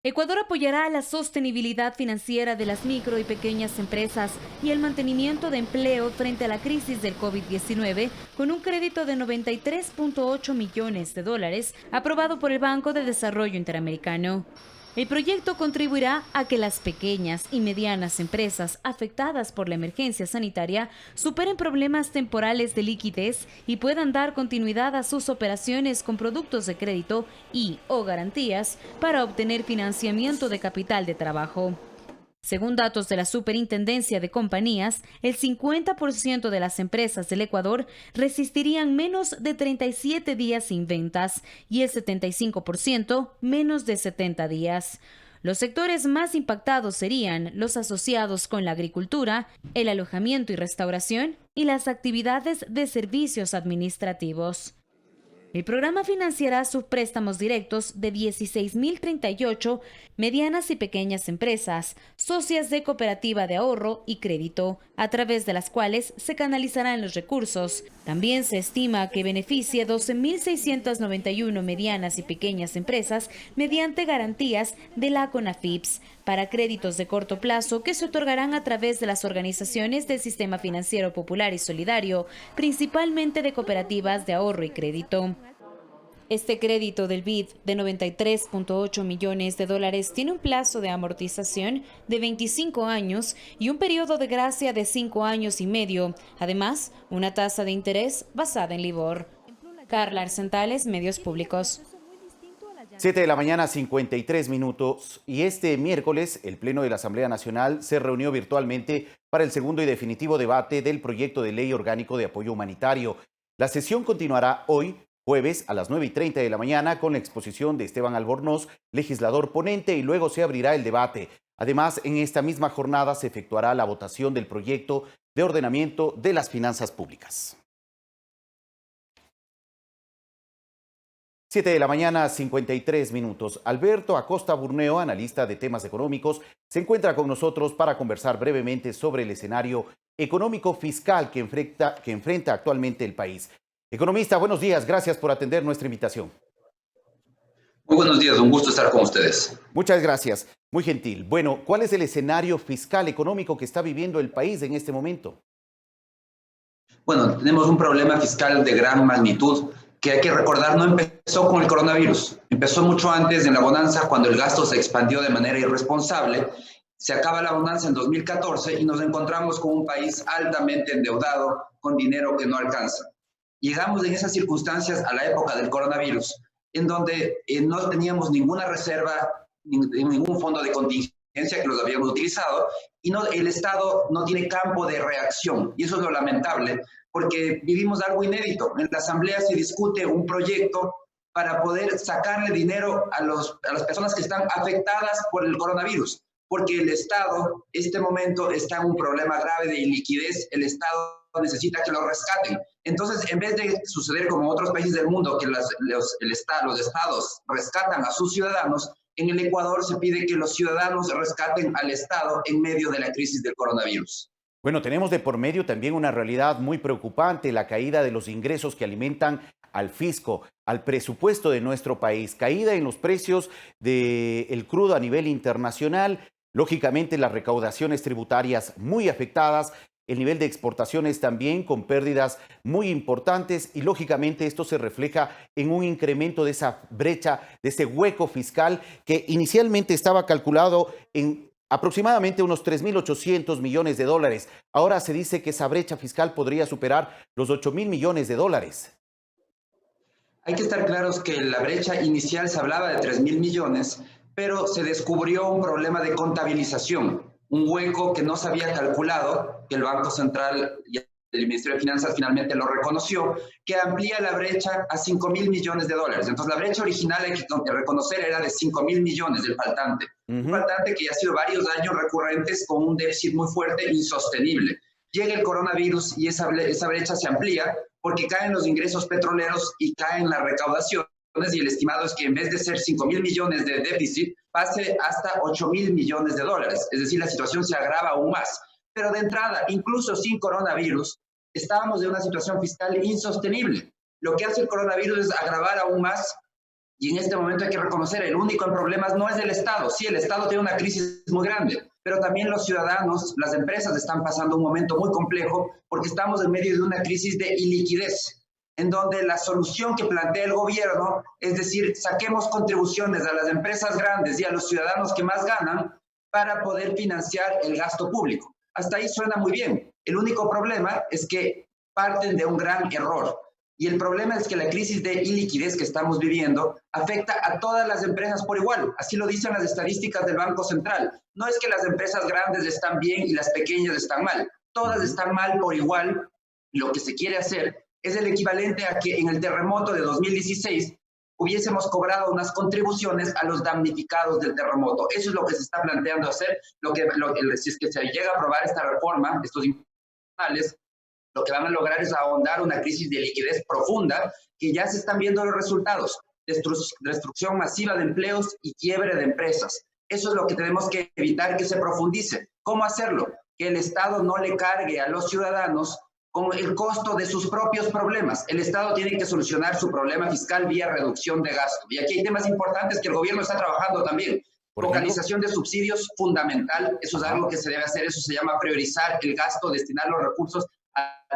Ecuador apoyará la sostenibilidad financiera de las micro y pequeñas empresas y el mantenimiento de empleo frente a la crisis del COVID-19 con un crédito de 93,8 millones de dólares aprobado por el Banco de Desarrollo Interamericano. El proyecto contribuirá a que las pequeñas y medianas empresas afectadas por la emergencia sanitaria superen problemas temporales de liquidez y puedan dar continuidad a sus operaciones con productos de crédito y/o garantías para obtener financiamiento de capital de trabajo. Según datos de la Superintendencia de Compañías, el 50% de las empresas del Ecuador resistirían menos de 37 días sin ventas y el 75% menos de 70 días. Los sectores más impactados serían los asociados con la agricultura, el alojamiento y restauración y las actividades de servicios administrativos. El programa financiará sus préstamos directos de 16.038 medianas y pequeñas empresas, socias de cooperativa de ahorro y crédito, a través de las cuales se canalizarán los recursos. También se estima que beneficie 12.691 medianas y pequeñas empresas mediante garantías de la CONAFIPS para créditos de corto plazo que se otorgarán a través de las organizaciones del Sistema Financiero Popular y Solidario, principalmente de cooperativas de ahorro y crédito. Este crédito del BID de 93,8 millones de dólares tiene un plazo de amortización de 25 años y un periodo de gracia de 5 años y medio. Además, una tasa de interés basada en LIBOR. Carla Arcentales, Medios Públicos. 7 de la mañana, 53 minutos. Y este miércoles, el Pleno de la Asamblea Nacional se reunió virtualmente para el segundo y definitivo debate del proyecto de ley orgánico de apoyo humanitario. La sesión continuará hoy, jueves, a las 9:30 de la mañana, con la exposición de Esteban Albornoz, legislador ponente, y luego se abrirá el debate. Además, en esta misma jornada se efectuará la votación del proyecto de ordenamiento de las finanzas públicas. 7 de la mañana, 53 minutos. Alberto Acosta Burneo, analista de temas económicos, se encuentra con nosotros para conversar brevemente sobre el escenario económico fiscal que enfrenta actualmente el país. Economista, buenos días. Gracias por atender nuestra invitación. Muy buenos días. Un gusto estar con ustedes. Muchas gracias. Muy gentil. Bueno, ¿cuál es el escenario fiscal económico que está viviendo el país en este momento? Bueno, tenemos un problema fiscal de gran magnitud que hay que recordar no empezó con el coronavirus. Empezó mucho antes, en la bonanza, cuando el gasto se expandió de manera irresponsable. Se acaba la bonanza en 2014 y nos encontramos con un país altamente endeudado, con dinero que no alcanza. Llegamos en esas circunstancias a la época del coronavirus, en donde no teníamos ninguna reserva, ningún fondo de contingencia que los habíamos utilizado, y el Estado no tiene campo de reacción. Y eso es lo lamentable, porque vivimos algo inédito. En la Asamblea se discute un proyecto para poder sacarle dinero a las personas que están afectadas por el coronavirus, porque el Estado, en este momento, está en un problema grave de iliquidez. El Estado necesita que lo rescaten. Entonces, en vez de suceder como en otros países del mundo, que los estados rescatan a sus ciudadanos, en el Ecuador se pide que los ciudadanos rescaten al Estado en medio de la crisis del coronavirus. Bueno, tenemos de por medio también una realidad muy preocupante, la caída de los ingresos que alimentan al fisco, al presupuesto de nuestro país, caída en los precios del crudo a nivel internacional, lógicamente las recaudaciones tributarias muy afectadas, el nivel de exportaciones también con pérdidas muy importantes y lógicamente esto se refleja en un incremento de esa brecha, de ese hueco fiscal que inicialmente estaba calculado en aproximadamente unos 3.800 millones de dólares. Ahora se dice que esa brecha fiscal podría superar los 8.000 millones de dólares. Hay que estar claros que la brecha inicial se hablaba de 3.000 millones, pero se descubrió un problema de contabilización, un hueco que no se había calculado, que el Banco Central y Ministerio de Finanzas finalmente lo reconoció, que amplía la brecha a 5.000 millones de dólares. Entonces, la brecha original hay que reconocer era de 5.000 millones del faltante. Un faltante que ya ha sido varios años recurrentes con un déficit muy fuerte e insostenible. Llega el coronavirus y esa brecha se amplía porque caen los ingresos petroleros y caen las recaudaciones, y el estimado es que en vez de ser 5.000 millones de déficit, pase hasta 8.000 millones de dólares. Es decir, la situación se agrava aún más. Pero de entrada, incluso sin coronavirus, estábamos en una situación fiscal insostenible. Lo que hace el coronavirus es agravar aún más, y en este momento hay que reconocer, el único en problemas no es el Estado. Sí, el Estado tiene una crisis muy grande, pero también los ciudadanos, las empresas están pasando un momento muy complejo porque estamos en medio de una crisis de iliquidez, en donde la solución que plantea el gobierno es decir, saquemos contribuciones a las empresas grandes y a los ciudadanos que más ganan para poder financiar el gasto público. Hasta ahí suena muy bien. El único problema es que parten de un gran error. Y el problema es que la crisis de iliquidez que estamos viviendo afecta a todas las empresas por igual. Así lo dicen las estadísticas del Banco Central. No es que las empresas grandes están bien y las pequeñas están mal. Todas están mal por igual. Lo que se quiere hacer es el equivalente a que en el terremoto de 2016 hubiésemos cobrado unas contribuciones a los damnificados del terremoto. Eso es lo que se está planteando hacer. Si es que se llega a aprobar esta reforma, estos impuestos, lo que van a lograr es ahondar una crisis de liquidez profunda que ya se están viendo los resultados. Destrucción masiva de empleos y quiebre de empresas. Eso es lo que tenemos que evitar que se profundice. ¿Cómo hacerlo? Que el Estado no le cargue a los ciudadanos con el costo de sus propios problemas. El Estado tiene que solucionar su problema fiscal vía reducción de gasto. Y aquí hay temas importantes que el gobierno está trabajando también. Focalización de subsidios, fundamental. Eso es algo que se debe hacer. Eso se llama priorizar el gasto, destinar los recursos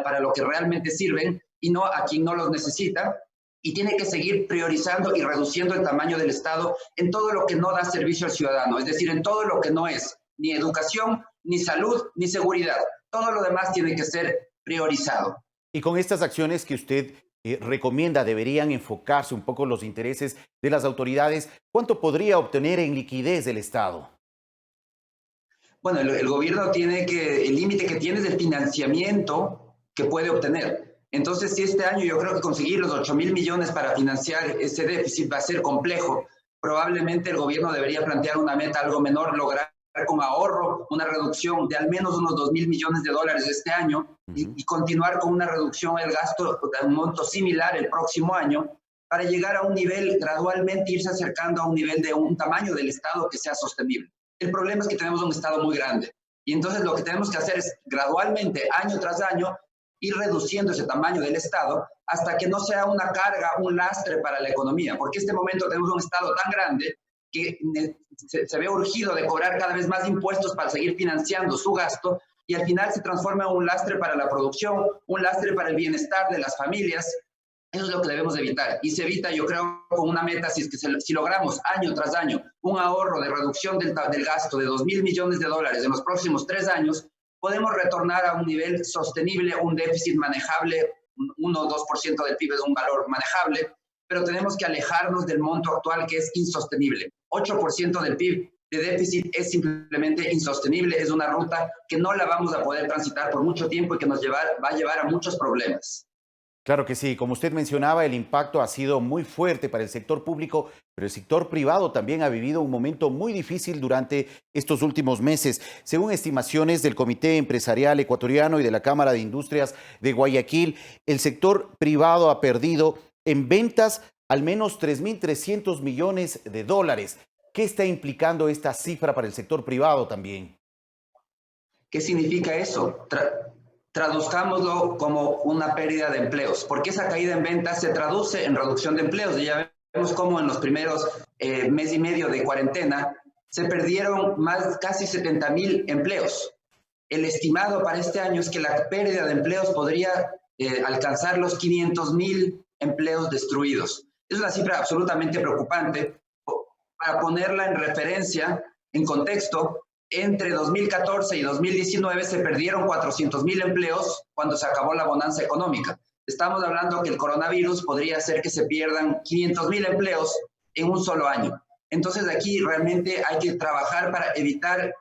para lo que realmente sirven y no a quien no los necesita. Y tiene que seguir priorizando y reduciendo el tamaño del Estado en todo lo que no da servicio al ciudadano. Es decir, en todo lo que no es ni educación, ni salud, ni seguridad. Todo lo demás tiene que ser priorizado. Y con estas acciones que usted recomienda, deberían enfocarse un poco los intereses de las autoridades. ¿Cuánto podría obtener en liquidez del Estado? Bueno, el gobierno tiene el límite que tiene es el financiamiento que puede obtener. Entonces, si este año yo creo que conseguir los 8.000 millones para financiar ese déficit va a ser complejo, probablemente el gobierno debería plantear una meta algo menor, lograr con ahorro una reducción de al menos unos 2.000 millones de dólares este año y continuar con una reducción del gasto de un monto similar el próximo año para llegar a un nivel, gradualmente irse acercando a un nivel de un tamaño del Estado que sea sostenible. El problema es que tenemos un Estado muy grande y entonces lo que tenemos que hacer es gradualmente, año tras año, ir reduciendo ese tamaño del Estado hasta que no sea una carga, un lastre para la economía, porque en este momento tenemos un Estado tan grande que se ve urgido de cobrar cada vez más impuestos para seguir financiando su gasto y al final se transforma en un lastre para la producción, un lastre para el bienestar de las familias. Eso es lo que debemos evitar y se evita, yo creo, con una meta, si logramos año tras año un ahorro de reducción del gasto de 2.000 millones de dólares en los próximos 3 años, podemos retornar a un nivel sostenible, un déficit manejable, 1 o 2% del PIB es un valor manejable, pero tenemos que alejarnos del monto actual que es insostenible. 8% del PIB de déficit es simplemente insostenible, es una ruta que no la vamos a poder transitar por mucho tiempo y que va a llevar a muchos problemas. Claro que sí, como usted mencionaba, el impacto ha sido muy fuerte para el sector público, pero el sector privado también ha vivido un momento muy difícil durante estos últimos meses. Según estimaciones del Comité Empresarial Ecuatoriano y de la Cámara de Industrias de Guayaquil, el sector privado ha perdido en ventas al menos 3.300 millones de dólares. ¿Qué está implicando esta cifra para el sector privado también? ¿Qué significa eso? Traduzcámoslo como una pérdida de empleos, porque esa caída en ventas se traduce en reducción de empleos. Y ya vemos cómo en los primeros mes y medio de cuarentena se perdieron casi 70.000 empleos. El estimado para este año es que la pérdida de empleos podría alcanzar los 500.000 empleos destruidos. Es una cifra absolutamente preocupante. Para ponerla en referencia, en contexto, entre 2014 y 2019 se perdieron 400.000 empleos cuando se acabó la bonanza económica. Estamos hablando que el coronavirus podría hacer que se pierdan 500.000 empleos en un solo año. Entonces aquí realmente hay que trabajar para evitar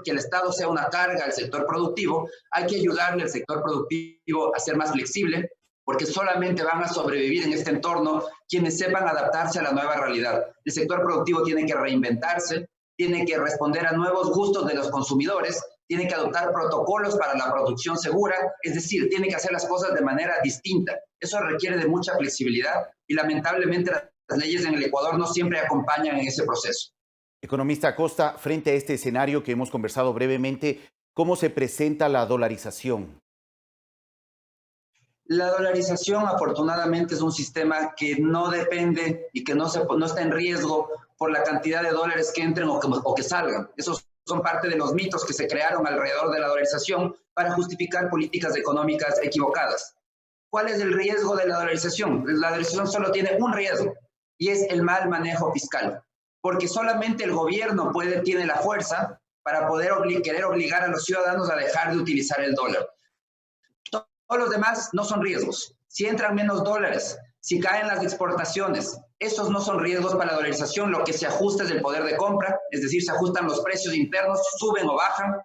que el Estado sea una carga al sector productivo, hay que ayudarle al sector productivo a ser más flexible, porque solamente van a sobrevivir en este entorno quienes sepan adaptarse a la nueva realidad. El sector productivo tiene que reinventarse, tiene que responder a nuevos gustos de los consumidores, tiene que adoptar protocolos para la producción segura, es decir, tiene que hacer las cosas de manera distinta. Eso requiere de mucha flexibilidad y lamentablemente las leyes en el Ecuador no siempre acompañan en ese proceso. Economista Acosta, frente a este escenario que hemos conversado brevemente, ¿cómo se presenta la dolarización? La dolarización, afortunadamente, es un sistema que no depende y que no está en riesgo por la cantidad de dólares que entren o que salgan. Esos son parte de los mitos que se crearon alrededor de la dolarización para justificar políticas económicas equivocadas. ¿Cuál es el riesgo de la dolarización? La dolarización solo tiene un riesgo y es el mal manejo fiscal, porque solamente el gobierno tiene la fuerza para poder querer obligar a los ciudadanos a dejar de utilizar el dólar. Todos los demás no son riesgos. Si entran menos dólares, si caen las exportaciones, esos no son riesgos para la dolarización. Lo que se ajusta es el poder de compra, es decir, se ajustan los precios internos, suben o bajan.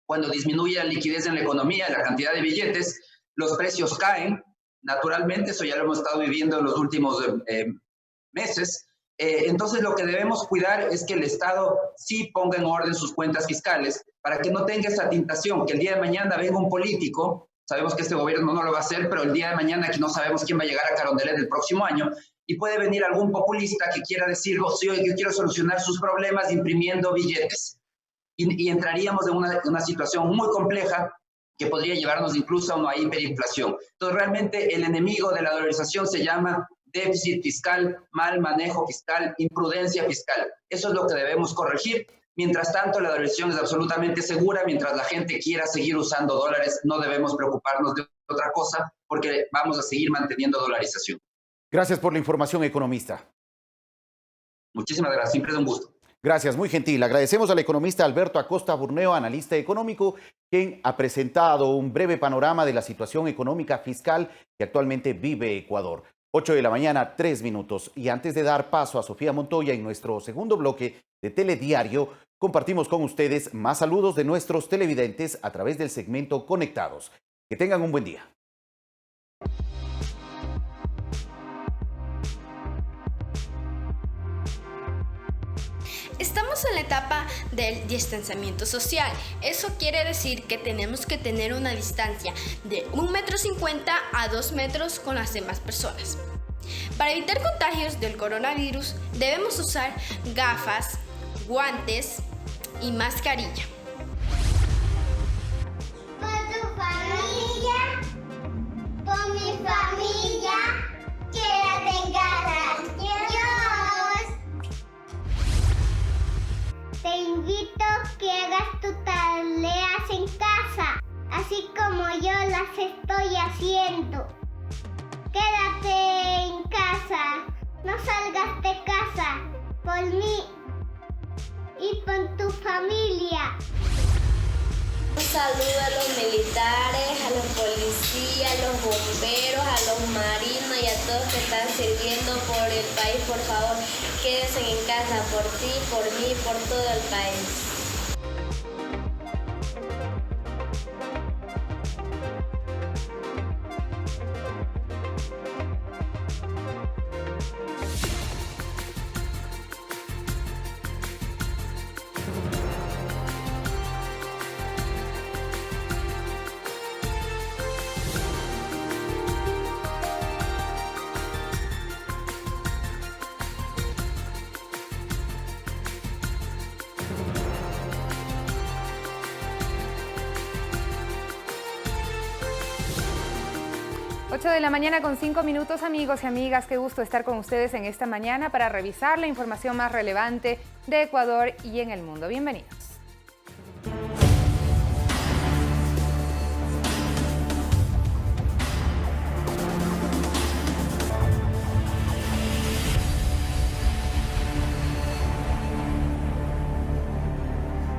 Cuando disminuye la liquidez en la economía, la cantidad de billetes, los precios caen. Naturalmente, eso ya lo hemos estado viviendo en los últimos meses. Entonces, lo que debemos cuidar es que el Estado sí ponga en orden sus cuentas fiscales para que no tenga esa tentación, que el día de mañana venga un político. Sabemos que este gobierno no lo va a hacer, pero el día de mañana que no sabemos quién va a llegar a Carondelet el próximo año, y puede venir algún populista que quiera decir, oh, sí, yo quiero solucionar sus problemas imprimiendo billetes. Y entraríamos en una situación muy compleja que podría llevarnos incluso a una hiperinflación. Entonces, realmente el enemigo de la dolarización se llama déficit fiscal, mal manejo fiscal, imprudencia fiscal. Eso es lo que debemos corregir. Mientras tanto, la dolarización es absolutamente segura. Mientras la gente quiera seguir usando dólares, no debemos preocuparnos de otra cosa porque vamos a seguir manteniendo dolarización. Gracias por la información, economista. Muchísimas gracias, siempre es un gusto. Gracias, muy gentil. Agradecemos al economista Alberto Acosta Burneo, analista económico, quien ha presentado un breve panorama de la situación económica fiscal que actualmente vive Ecuador. 8 de la mañana, 3 minutos. Y antes de dar paso a Sofía Montoya en nuestro segundo bloque de Telediario, compartimos con ustedes más saludos de nuestros televidentes a través del segmento Conectados. Que tengan un buen día. Estamos en la etapa del distanciamiento social. Eso quiere decir que tenemos que tener una distancia de 1,50 m a 2 metros con las demás personas. Para evitar contagios del coronavirus, debemos usar gafas, guantes y mascarilla. Por tu familia, por mi familia, quédate en casa. Adiós. Te invito a que hagas tus tareas en casa, así como yo las estoy haciendo. Quédate en casa, no salgas de casa, por mí y por tu familia. Un saludo a los militares, a los policías, a los bomberos, a los marinos y a todos que están sirviendo por el país. Por favor, quédense en casa por ti, por mí, por todo el país. De la mañana con 5 minutos, amigos y amigas, qué gusto estar con ustedes en esta mañana para revisar la información más relevante de Ecuador y en el mundo. Bienvenidos.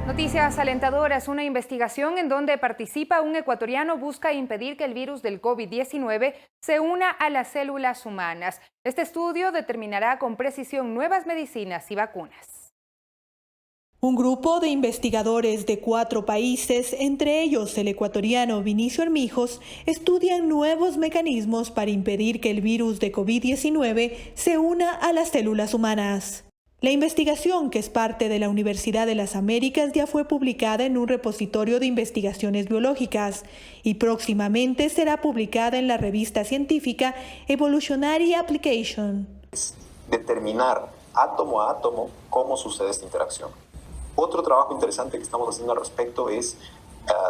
Noticias alentadoras. Una investigación en donde participa un ecuatoriano busca impedir que el virus del COVID-19 se una a las células humanas. Este estudio determinará con precisión nuevas medicinas y vacunas. Un grupo de investigadores de 4 países, entre ellos el ecuatoriano Vinicio Armijos, estudian nuevos mecanismos para impedir que el virus de COVID-19 se una a las células humanas. La investigación, que es parte de la Universidad de las Américas, ya fue publicada en un repositorio de investigaciones biológicas y próximamente será publicada en la revista científica Evolutionary Application. Determinar átomo a átomo cómo sucede esta interacción. Otro trabajo interesante que estamos haciendo al respecto es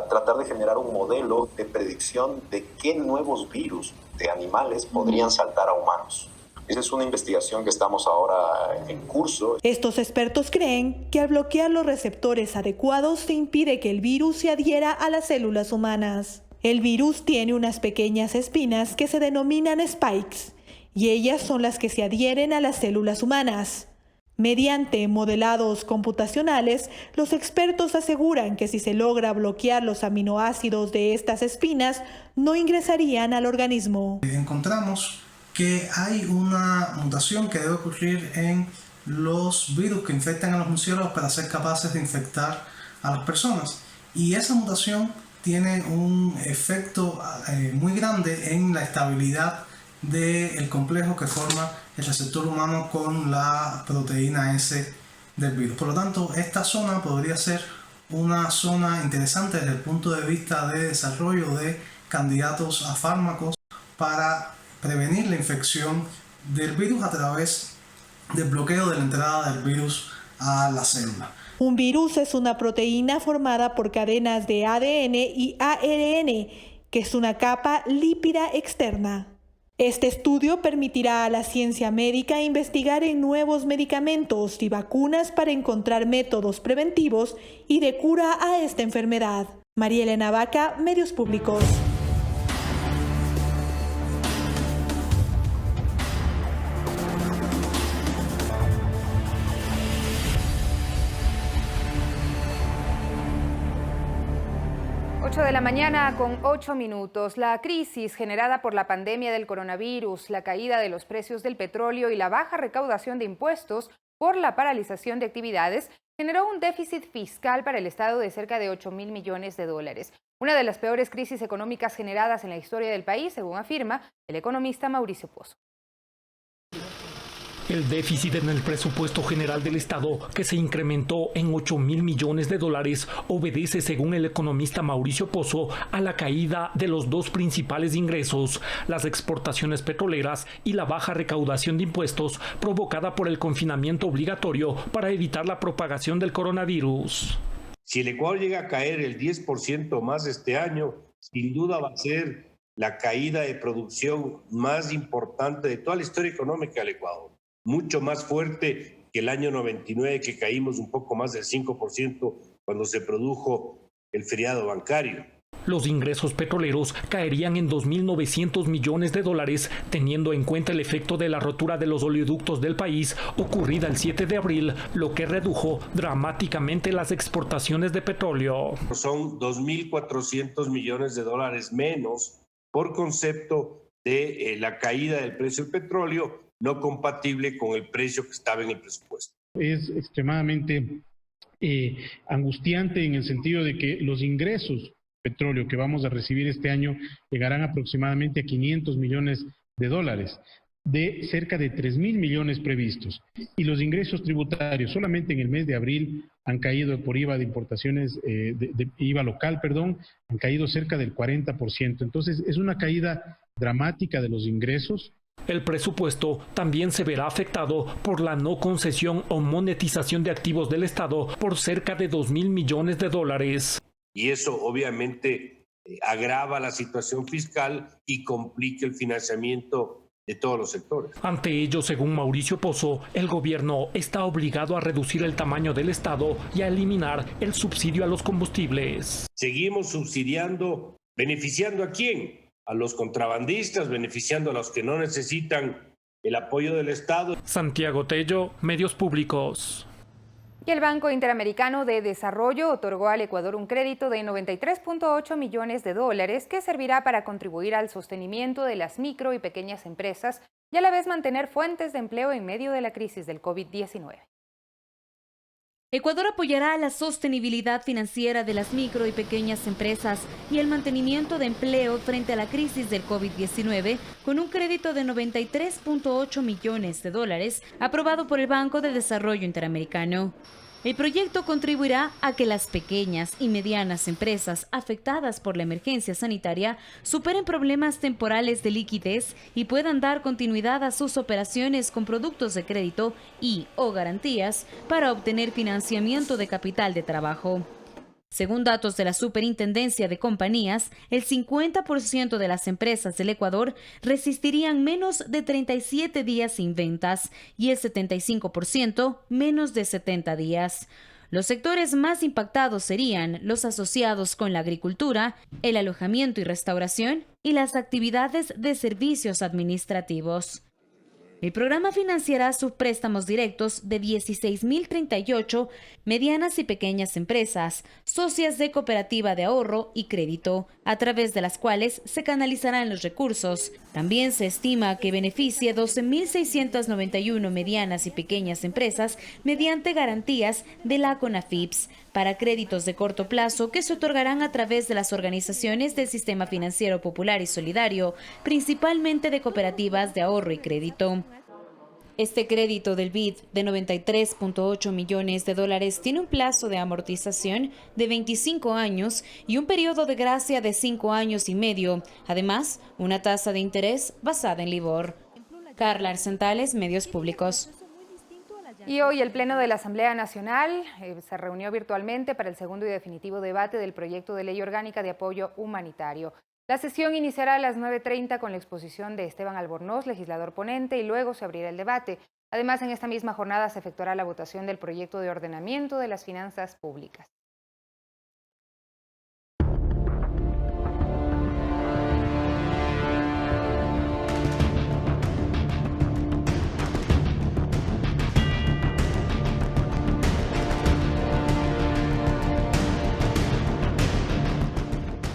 tratar de generar un modelo de predicción de qué nuevos virus de animales podrían saltar a humanos. Esa es una investigación que estamos ahora en curso. Estos expertos creen que al bloquear los receptores adecuados se impide que el virus se adhiera a las células humanas. El virus tiene unas pequeñas espinas que se denominan spikes, y ellas son las que se adhieren a las células humanas. Mediante modelados computacionales, los expertos aseguran que si se logra bloquear los aminoácidos de estas espinas, no ingresarían al organismo. Encontramos que hay una mutación que debe ocurrir en los virus que infectan a los murciélagos para ser capaces de infectar a las personas. Y esa mutación tiene un efecto muy grande en la estabilidad del complejo que forma el receptor humano con la proteína S del virus. Por lo tanto, esta zona podría ser una zona interesante desde el punto de vista de desarrollo de candidatos a fármacos para prevenir la infección del virus a través del bloqueo de la entrada del virus a la célula. Un virus es una proteína formada por cadenas de ADN y ARN, que es una capa lípida externa. Este estudio permitirá a la ciencia médica investigar en nuevos medicamentos y vacunas para encontrar métodos preventivos y de cura a esta enfermedad. María Elena Vaca, Medios Públicos. De la mañana con 8 minutos. La crisis generada por la pandemia del coronavirus, la caída de los precios del petróleo y la baja recaudación de impuestos por la paralización de actividades generó un déficit fiscal para el Estado de cerca de 8.000 millones de dólares. Una de las peores crisis económicas generadas en la historia del país, según afirma el economista Mauricio Pozo. El déficit en el presupuesto general del Estado, que se incrementó en 8.000 millones de dólares, obedece, según el economista Mauricio Pozo, a la caída de los dos principales ingresos, las exportaciones petroleras y la baja recaudación de impuestos provocada por el confinamiento obligatorio para evitar la propagación del coronavirus. Si el Ecuador llega a caer el 10% más este año, sin duda va a ser la caída de producción más importante de toda la historia económica del Ecuador. Mucho más fuerte que el año 99, que caímos un poco más del 5% cuando se produjo el feriado bancario. Los ingresos petroleros caerían en 2.900 millones de dólares, teniendo en cuenta el efecto de la rotura de los oleoductos del país ocurrida el 7 de abril, lo que redujo dramáticamente las exportaciones de petróleo. Son 2.400 millones de dólares menos por concepto de la caída del precio del petróleo, no compatible con el precio que estaba en el presupuesto. Es extremadamente angustiante en el sentido de que los ingresos petróleo que vamos a recibir este año llegarán aproximadamente a 500 millones de dólares, de cerca de 3.000 millones previstos. Y los ingresos tributarios solamente en el mes de abril han caído por IVA de importaciones, IVA local, han caído cerca del 40%. Entonces es una caída dramática de los ingresos. El presupuesto también se verá afectado por la no concesión o monetización de activos del Estado por cerca de 2.000 millones de dólares. Y eso obviamente agrava la situación fiscal y complica el financiamiento de todos los sectores. Ante ello, según Mauricio Pozo, el gobierno está obligado a reducir el tamaño del Estado y a eliminar el subsidio a los combustibles. Seguimos subsidiando, ¿beneficiando a quién? A los contrabandistas, beneficiando a los que no necesitan el apoyo del Estado. Santiago Tello, Medios Públicos. Y el Banco Interamericano de Desarrollo otorgó al Ecuador un crédito de 93.8 millones de dólares que servirá para contribuir al sostenimiento de las micro y pequeñas empresas y a la vez mantener fuentes de empleo en medio de la crisis del COVID-19. Ecuador apoyará la sostenibilidad financiera de las micro y pequeñas empresas y el mantenimiento de empleo frente a la crisis del COVID-19 con un crédito de $93.8 millones aprobado por el Banco de Desarrollo Interamericano. El proyecto contribuirá a que las pequeñas y medianas empresas afectadas por la emergencia sanitaria superen problemas temporales de liquidez y puedan dar continuidad a sus operaciones con productos de crédito y/o garantías para obtener financiamiento de capital de trabajo. Según datos de la Superintendencia de Compañías, el 50% de las empresas del Ecuador resistirían menos de 37 días sin ventas y el 75% menos de 70 días. Los sectores más impactados serían los asociados con la agricultura, el alojamiento y restauración y las actividades de servicios administrativos. El programa financiará subpréstamos directos de 16.038 medianas y pequeñas empresas, socias de cooperativa de ahorro y crédito, a través de las cuales se canalizarán los recursos. También se estima que beneficie 12.691 medianas y pequeñas empresas mediante garantías de la CONAFIPS para créditos de corto plazo que se otorgarán a través de las organizaciones del Sistema Financiero Popular y Solidario, principalmente de cooperativas de ahorro y crédito. Este crédito del BID de $93.8 millones tiene un plazo de amortización de 25 años y un periodo de gracia de 5 años y medio. Además, una tasa de interés basada en LIBOR. Carla Arcentales, Medios Públicos. Y hoy el Pleno de la Asamblea Nacional se reunió virtualmente para el segundo y definitivo debate del proyecto de ley orgánica de apoyo humanitario. La sesión iniciará a las 9:30 con la exposición de Esteban Albornoz, legislador ponente, y luego se abrirá el debate. Además, en esta misma jornada se efectuará la votación del proyecto de ordenamiento de las finanzas públicas.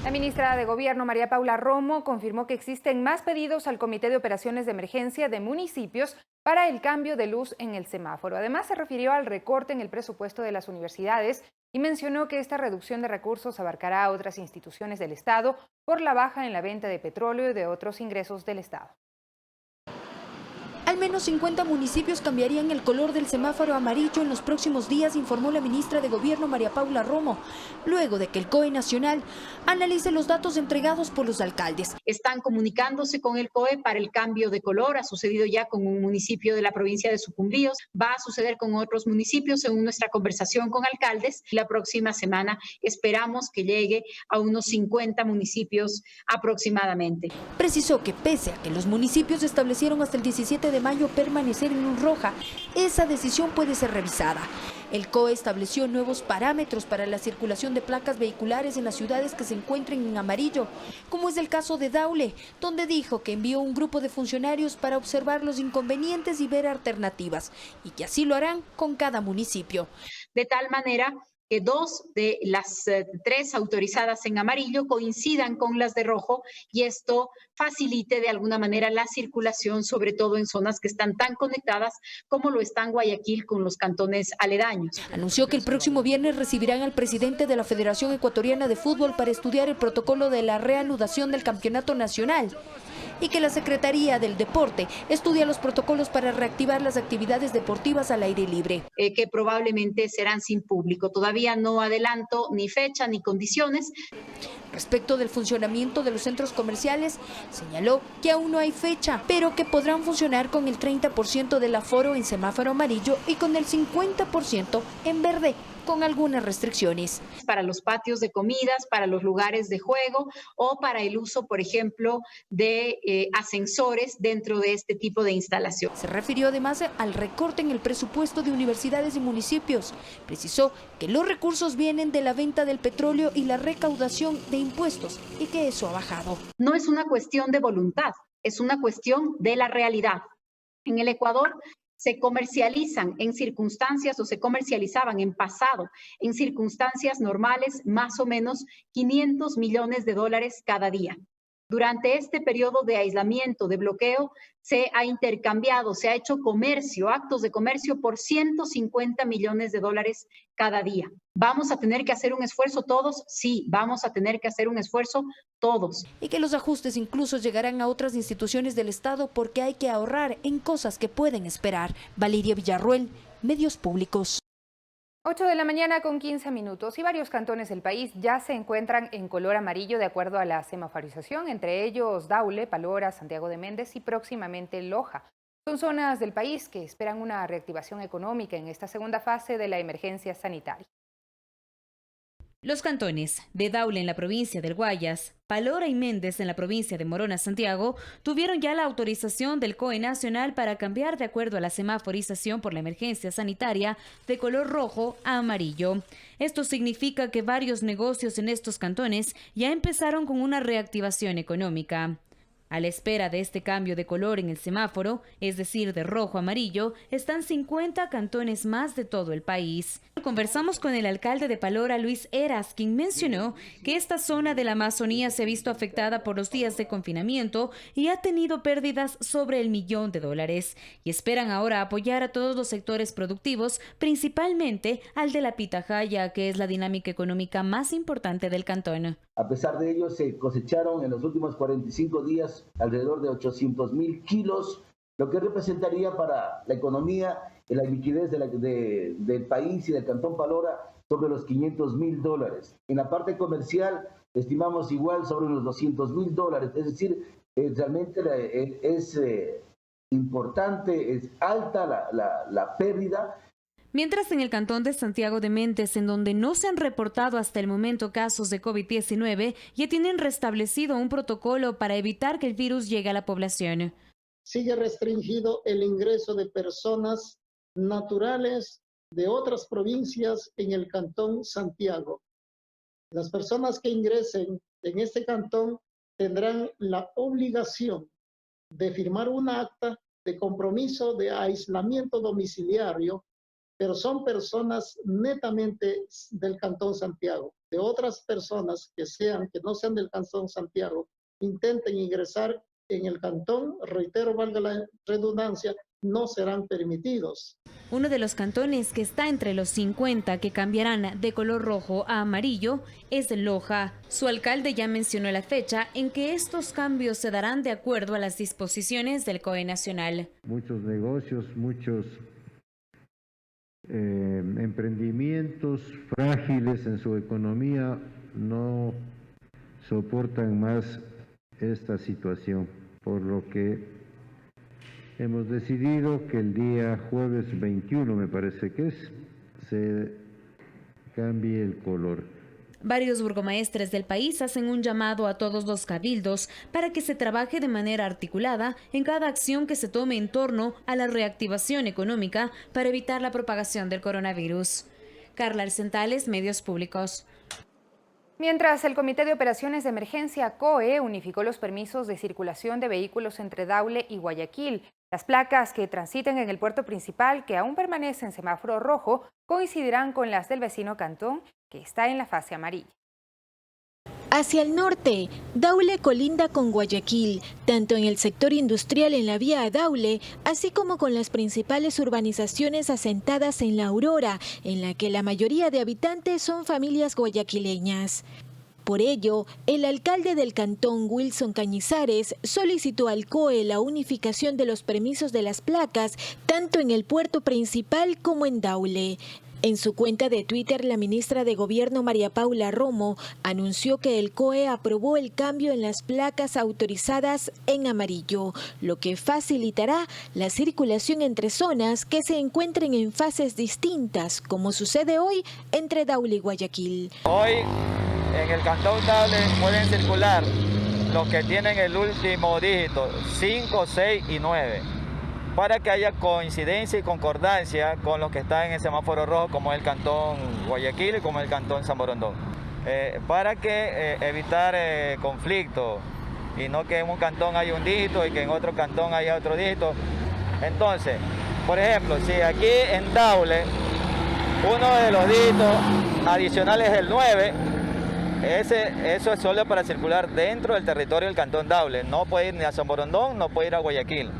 La ministra de Gobierno, María Paula Romo, confirmó que existen más pedidos al Comité de Operaciones de Emergencia de municipios para el cambio de luz en el semáforo. Además, se refirió al recorte en el presupuesto de las universidades y mencionó que esta reducción de recursos abarcará a otras instituciones del Estado por la baja en la venta de petróleo y de otros ingresos del Estado. Al menos 50 municipios cambiarían el color del semáforo amarillo en los próximos días, informó la ministra de Gobierno María Paula Romo, luego de que el COE Nacional analice los datos entregados por los alcaldes. Están comunicándose con el COE para el cambio de color. Ha sucedido ya con un municipio de la provincia de Sucumbíos, va a suceder con otros municipios según nuestra conversación con alcaldes. La próxima semana esperamos que llegue a unos 50 municipios aproximadamente. Precisó que pese a que los municipios establecieron hasta el 17 de mayo permanecer en luz roja, esa decisión puede ser revisada. El COE estableció nuevos parámetros para la circulación de placas vehiculares en las ciudades que se encuentren en amarillo, como es el caso de Daule, donde dijo que envió un grupo de funcionarios para observar los inconvenientes y ver alternativas, y que así lo harán con cada municipio. De tal manera que 2 de las 3 autorizadas en amarillo coincidan con las de rojo y esto facilite de alguna manera la circulación, sobre todo en zonas que están tan conectadas como lo están Guayaquil con los cantones aledaños. Anunció que el próximo viernes recibirán al presidente de la Federación Ecuatoriana de Fútbol para estudiar el protocolo de la reanudación del campeonato nacional y que la Secretaría del Deporte estudia los protocolos para reactivar las actividades deportivas al aire libre. Que probablemente serán sin público. Todavía no adelanto ni fecha ni condiciones. Respecto del funcionamiento de los centros comerciales, señaló que aún no hay fecha, pero que podrán funcionar con el 30% del aforo en semáforo amarillo y con el 50% en verde, con algunas restricciones. Para los patios de comidas, para los lugares de juego o para el uso, por ejemplo, de ascensores dentro de este tipo de instalación. Se refirió además al recorte en el presupuesto de universidades y municipios. Precisó que los recursos vienen de la venta del petróleo y la recaudación de impuestos y que eso ha bajado. No es una cuestión de voluntad, es una cuestión de la realidad. En el Ecuador se comercializan en circunstancias o se comercializaban en pasado en circunstancias normales más o menos $500 millones cada día. Durante este periodo de aislamiento, de bloqueo, se ha intercambiado, se ha hecho comercio, actos de comercio por 150 millones de dólares cada día. ¿Vamos a tener que hacer un esfuerzo todos? Sí, vamos a tener que hacer un esfuerzo todos. Y que los ajustes incluso llegarán a otras instituciones del Estado porque hay que ahorrar en cosas que pueden esperar. Valeria Villarruel, Medios Públicos. 8 de la mañana con 15 minutos y varios cantones del país ya se encuentran en color amarillo de acuerdo a la semaforización, entre ellos Daule, Palora, Santiago de Méndez y próximamente Loja. Son zonas del país que esperan una reactivación económica en esta segunda fase de la emergencia sanitaria. Los cantones de Daule en la provincia del Guayas, Palora y Méndez en la provincia de Morona, Santiago, tuvieron ya la autorización del COE Nacional para cambiar de acuerdo a la semaforización por la emergencia sanitaria de color rojo a amarillo. Esto significa que varios negocios en estos cantones ya empezaron con una reactivación económica. A la espera de este cambio de color en el semáforo, es decir, de rojo a amarillo, están 50 cantones más de todo el país. Conversamos con el alcalde de Palora, Luis Heras, quien mencionó que esta zona de la Amazonía se ha visto afectada por los días de confinamiento y ha tenido pérdidas sobre el $1.000.000 y esperan ahora apoyar a todos los sectores productivos, principalmente al de la pitahaya, que es la dinámica económica más importante del cantón. A pesar de ello, se cosecharon en los últimos 45 días alrededor de 800.000 kilos, lo que representaría para la economía y la liquidez del país y del Cantón Palora sobre los $500.000. En la parte comercial estimamos igual sobre los $200.000, es decir, realmente es importante, es alta la pérdida. Mientras en el cantón de Santiago de Méndez, en donde no se han reportado hasta el momento casos de COVID-19, ya tienen restablecido un protocolo para evitar que el virus llegue a la población. Sigue restringido el ingreso de personas naturales de otras provincias en el cantón Santiago. Las personas que ingresen en este cantón tendrán la obligación de firmar un acta de compromiso de aislamiento domiciliario, pero son personas netamente del Cantón Santiago. De otras personas que no sean del Cantón Santiago, intenten ingresar en el cantón, reitero, valga la redundancia, no serán permitidos. Uno de los cantones que está entre los 50 que cambiarán de color rojo a amarillo es Loja. Su alcalde ya mencionó la fecha en que estos cambios se darán de acuerdo a las disposiciones del COE Nacional. Muchos negocios, muchos emprendimientos frágiles en su economía no soportan más esta situación, por lo que hemos decidido que el día jueves 21, me parece que se cambie el color. Varios burgomaestres del país hacen un llamado a todos los cabildos para que se trabaje de manera articulada en cada acción que se tome en torno a la reactivación económica para evitar la propagación del coronavirus. Carla Arcentales, Medios Públicos. Mientras el Comité de Operaciones de Emergencia COE unificó los permisos de circulación de vehículos entre Daule y Guayaquil, las placas que transiten en el puerto principal, que aún permanece en semáforo rojo, coincidirán con las del vecino cantón, que está en la fase amarilla. Hacia el norte, Daule colinda con Guayaquil, tanto en el sector industrial en la vía a Daule, así como con las principales urbanizaciones asentadas en La Aurora, en la que la mayoría de habitantes son familias guayaquileñas. Por ello, el alcalde del cantón, Wilson Cañizares, solicitó al COE la unificación de los permisos de las placas, tanto en el puerto principal como en Daule. En su cuenta de Twitter, la ministra de Gobierno María Paula Romo anunció que el COE aprobó el cambio en las placas autorizadas en amarillo, lo que facilitará la circulación entre zonas que se encuentren en fases distintas, como sucede hoy entre Daule y Guayaquil. Hoy en el cantón Daule pueden circular los que tienen el último dígito, 5, 6 y 9. Para que haya coincidencia y concordancia con los que están en el semáforo rojo, como el cantón Guayaquil y como el cantón San Borondón. Para que evitar conflictos y no que en un cantón haya un dígito y que en otro cantón haya otro dígito. Entonces, por ejemplo, si aquí en Daule uno de los dígitos adicionales es el 9, Eso es solo para circular dentro del territorio del Cantón Daule. No puede ir ni a San Borondón, no puede ir a Guayaquil.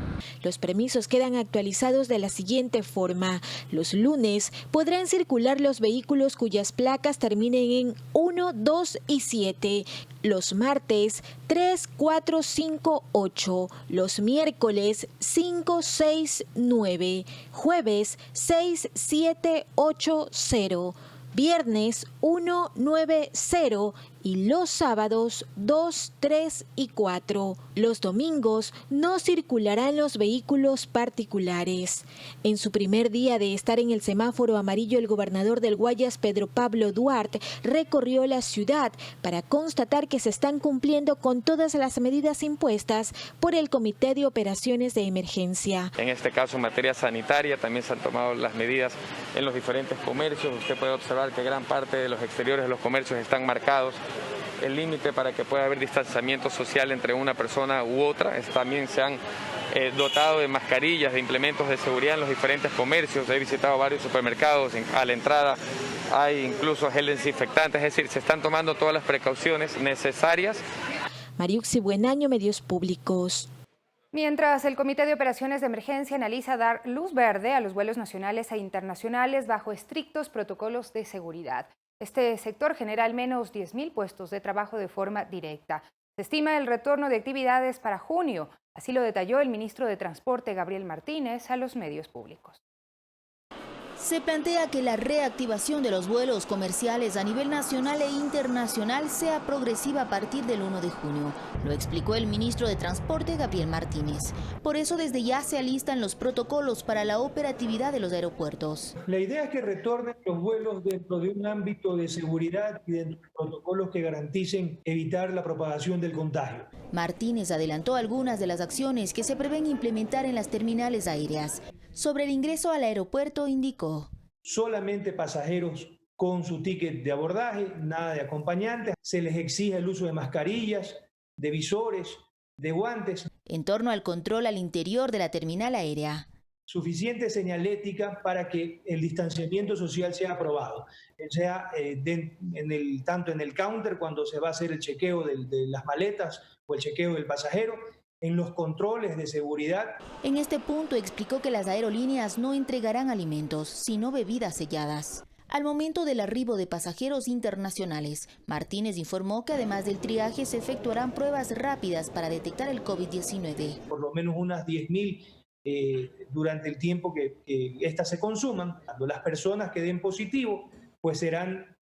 Los permisos quedan actualizados de la siguiente forma. Los lunes podrán circular los vehículos cuyas placas terminen en 1, 2 y 7. Los martes 3, 4, 5, 8. Los miércoles 5, 6, 9. Jueves 6, 7, 8, 0. Viernes 1, 9, 0 y los sábados 2, 3 y 4. Los domingos no circularán los vehículos particulares. En su primer día de estar en el semáforo amarillo, el gobernador del Guayas, Pedro Pablo Duarte, recorrió la ciudad para constatar que se están cumpliendo con todas las medidas impuestas por el Comité de Operaciones de Emergencia. En este caso, en materia sanitaria, también se han tomado las medidas en los diferentes comercios. Usted puede observar que gran parte de los exteriores de los comercios están marcados. El límite para que pueda haber distanciamiento social entre una persona u otra. También se han dotado de mascarillas, de implementos de seguridad en los diferentes comercios. He visitado varios supermercados, a la entrada hay incluso gel desinfectante, es decir, se están tomando todas las precauciones necesarias. Mariuxi Buenaño, Medios Públicos. Mientras el Comité de Operaciones de Emergencia analiza dar luz verde a los vuelos nacionales e internacionales bajo estrictos protocolos de seguridad. Este sector genera al menos 10.000 puestos de trabajo de forma directa. Se estima el retorno de actividades para junio. Así lo detalló el ministro de Transporte, Gabriel Martínez, a los medios públicos. Se plantea que la reactivación de los vuelos comerciales a nivel nacional e internacional sea progresiva a partir del 1 de junio. Lo explicó el ministro de Transporte, Gabriel Martínez. Por eso desde ya se alistan los protocolos para la operatividad de los aeropuertos. La idea es que retornen los vuelos dentro de un ámbito de seguridad y dentro de protocolos que garanticen evitar la propagación del contagio. Martínez adelantó algunas de las acciones que se prevén implementar en las terminales aéreas. Sobre el ingreso al aeropuerto indicó: solamente pasajeros con su ticket de abordaje, nada de acompañantes. Se les exige el uso de mascarillas, de visores, de guantes. En torno al control al interior de la terminal aérea. Suficiente señalética para que el distanciamiento social sea aprobado, sea tanto en el counter cuando se va a hacer el chequeo de las maletas o el chequeo del pasajero, en los controles de seguridad. En este punto explicó que las aerolíneas no entregarán alimentos, sino bebidas selladas. Al momento del arribo de pasajeros internacionales, Martínez informó que además del triaje se efectuarán pruebas rápidas para detectar el COVID-19. Por lo menos unas 10.000 durante el tiempo que éstas se consuman. Cuando las personas que den positivo, pues serán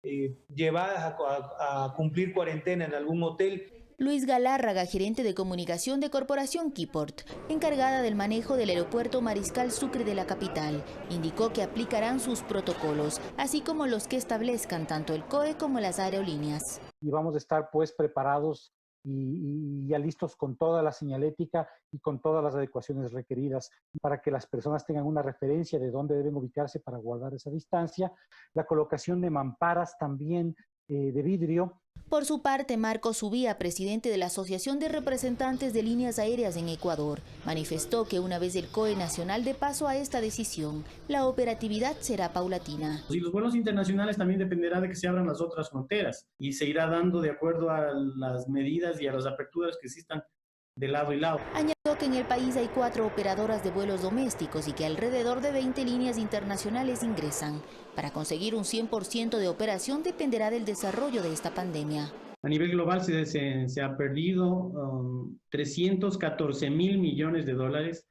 llevadas a cumplir cuarentena en algún hotel. Luis Galárraga, gerente de comunicación de Corporación Keyport, encargada del manejo del aeropuerto Mariscal Sucre de la capital, indicó que aplicarán sus protocolos, así como los que establezcan tanto el COE como las aerolíneas. Y vamos a estar pues preparados y ya listos con toda la señalética y con todas las adecuaciones requeridas para que las personas tengan una referencia de dónde deben ubicarse para guardar esa distancia. La colocación de mamparas también de vidrio. Por su parte, Marcos Ubía, presidente de la Asociación de Representantes de Líneas Aéreas en Ecuador, manifestó que una vez el COE nacional dé paso a esta decisión, la operatividad será paulatina. Y los vuelos internacionales también dependerá de que se abran las otras fronteras y se irá dando de acuerdo a las medidas y a las aperturas que existan de lado y lado. Añadió que en el país hay 4 operadoras de vuelos domésticos y que alrededor de 20 líneas internacionales ingresan. Para conseguir un 100% de operación dependerá del desarrollo de esta pandemia. A nivel global se ha perdido 314.000 millones de dólares.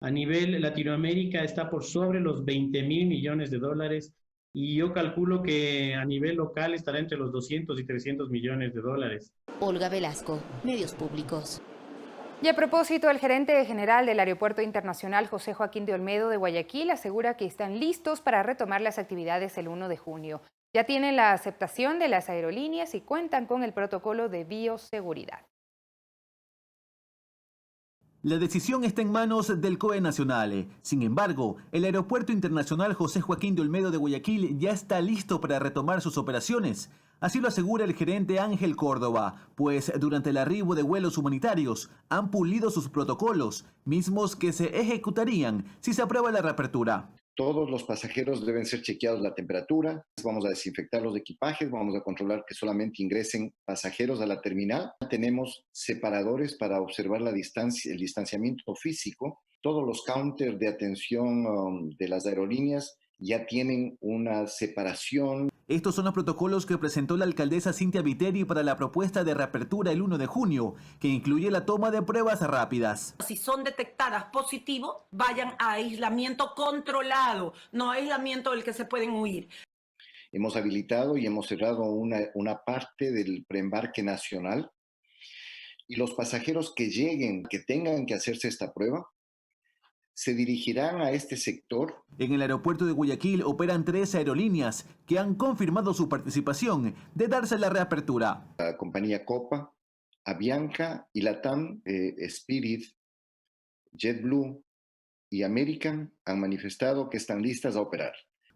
A nivel Latinoamérica está por sobre los 20.000 millones de dólares. Y yo calculo que a nivel local estará entre los 200 y 300 millones de dólares. Olga Velasco, Medios Públicos. Y a propósito, el gerente general del Aeropuerto Internacional José Joaquín de Olmedo de Guayaquil asegura que están listos para retomar las actividades el 1 de junio. Ya tienen la aceptación de las aerolíneas y cuentan con el protocolo de bioseguridad. La decisión está en manos del COE Nacional. Sin embargo, el Aeropuerto Internacional José Joaquín de Olmedo de Guayaquil ya está listo para retomar sus operaciones. Así lo asegura el gerente Ángel Córdoba, pues durante el arribo de vuelos humanitarios han pulido sus protocolos, mismos que se ejecutarían si se aprueba la reapertura. Todos los pasajeros deben ser chequeados la temperatura, vamos a desinfectar los equipajes, vamos a controlar que solamente ingresen pasajeros a la terminal. Tenemos separadores para observar la distancia, el distanciamiento físico. Todos los counters de atención de las aerolíneas ya tienen una separación. Estos son los protocolos que presentó la alcaldesa Cintia Viteri para la propuesta de reapertura el 1 de junio, que incluye la toma de pruebas rápidas. Si son detectadas positivo, vayan a aislamiento controlado, no aislamiento del que se pueden huir. Hemos habilitado y hemos cerrado una parte del preembarque nacional y los pasajeros que lleguen, que tengan que hacerse esta prueba, se dirigirán a este sector. En el aeropuerto de Guayaquil operan 3 aerolíneas que han confirmado su participación de darse la reapertura. La compañía Copa, Avianca y Latam, Spirit, JetBlue y American han manifestado que están listas a operar.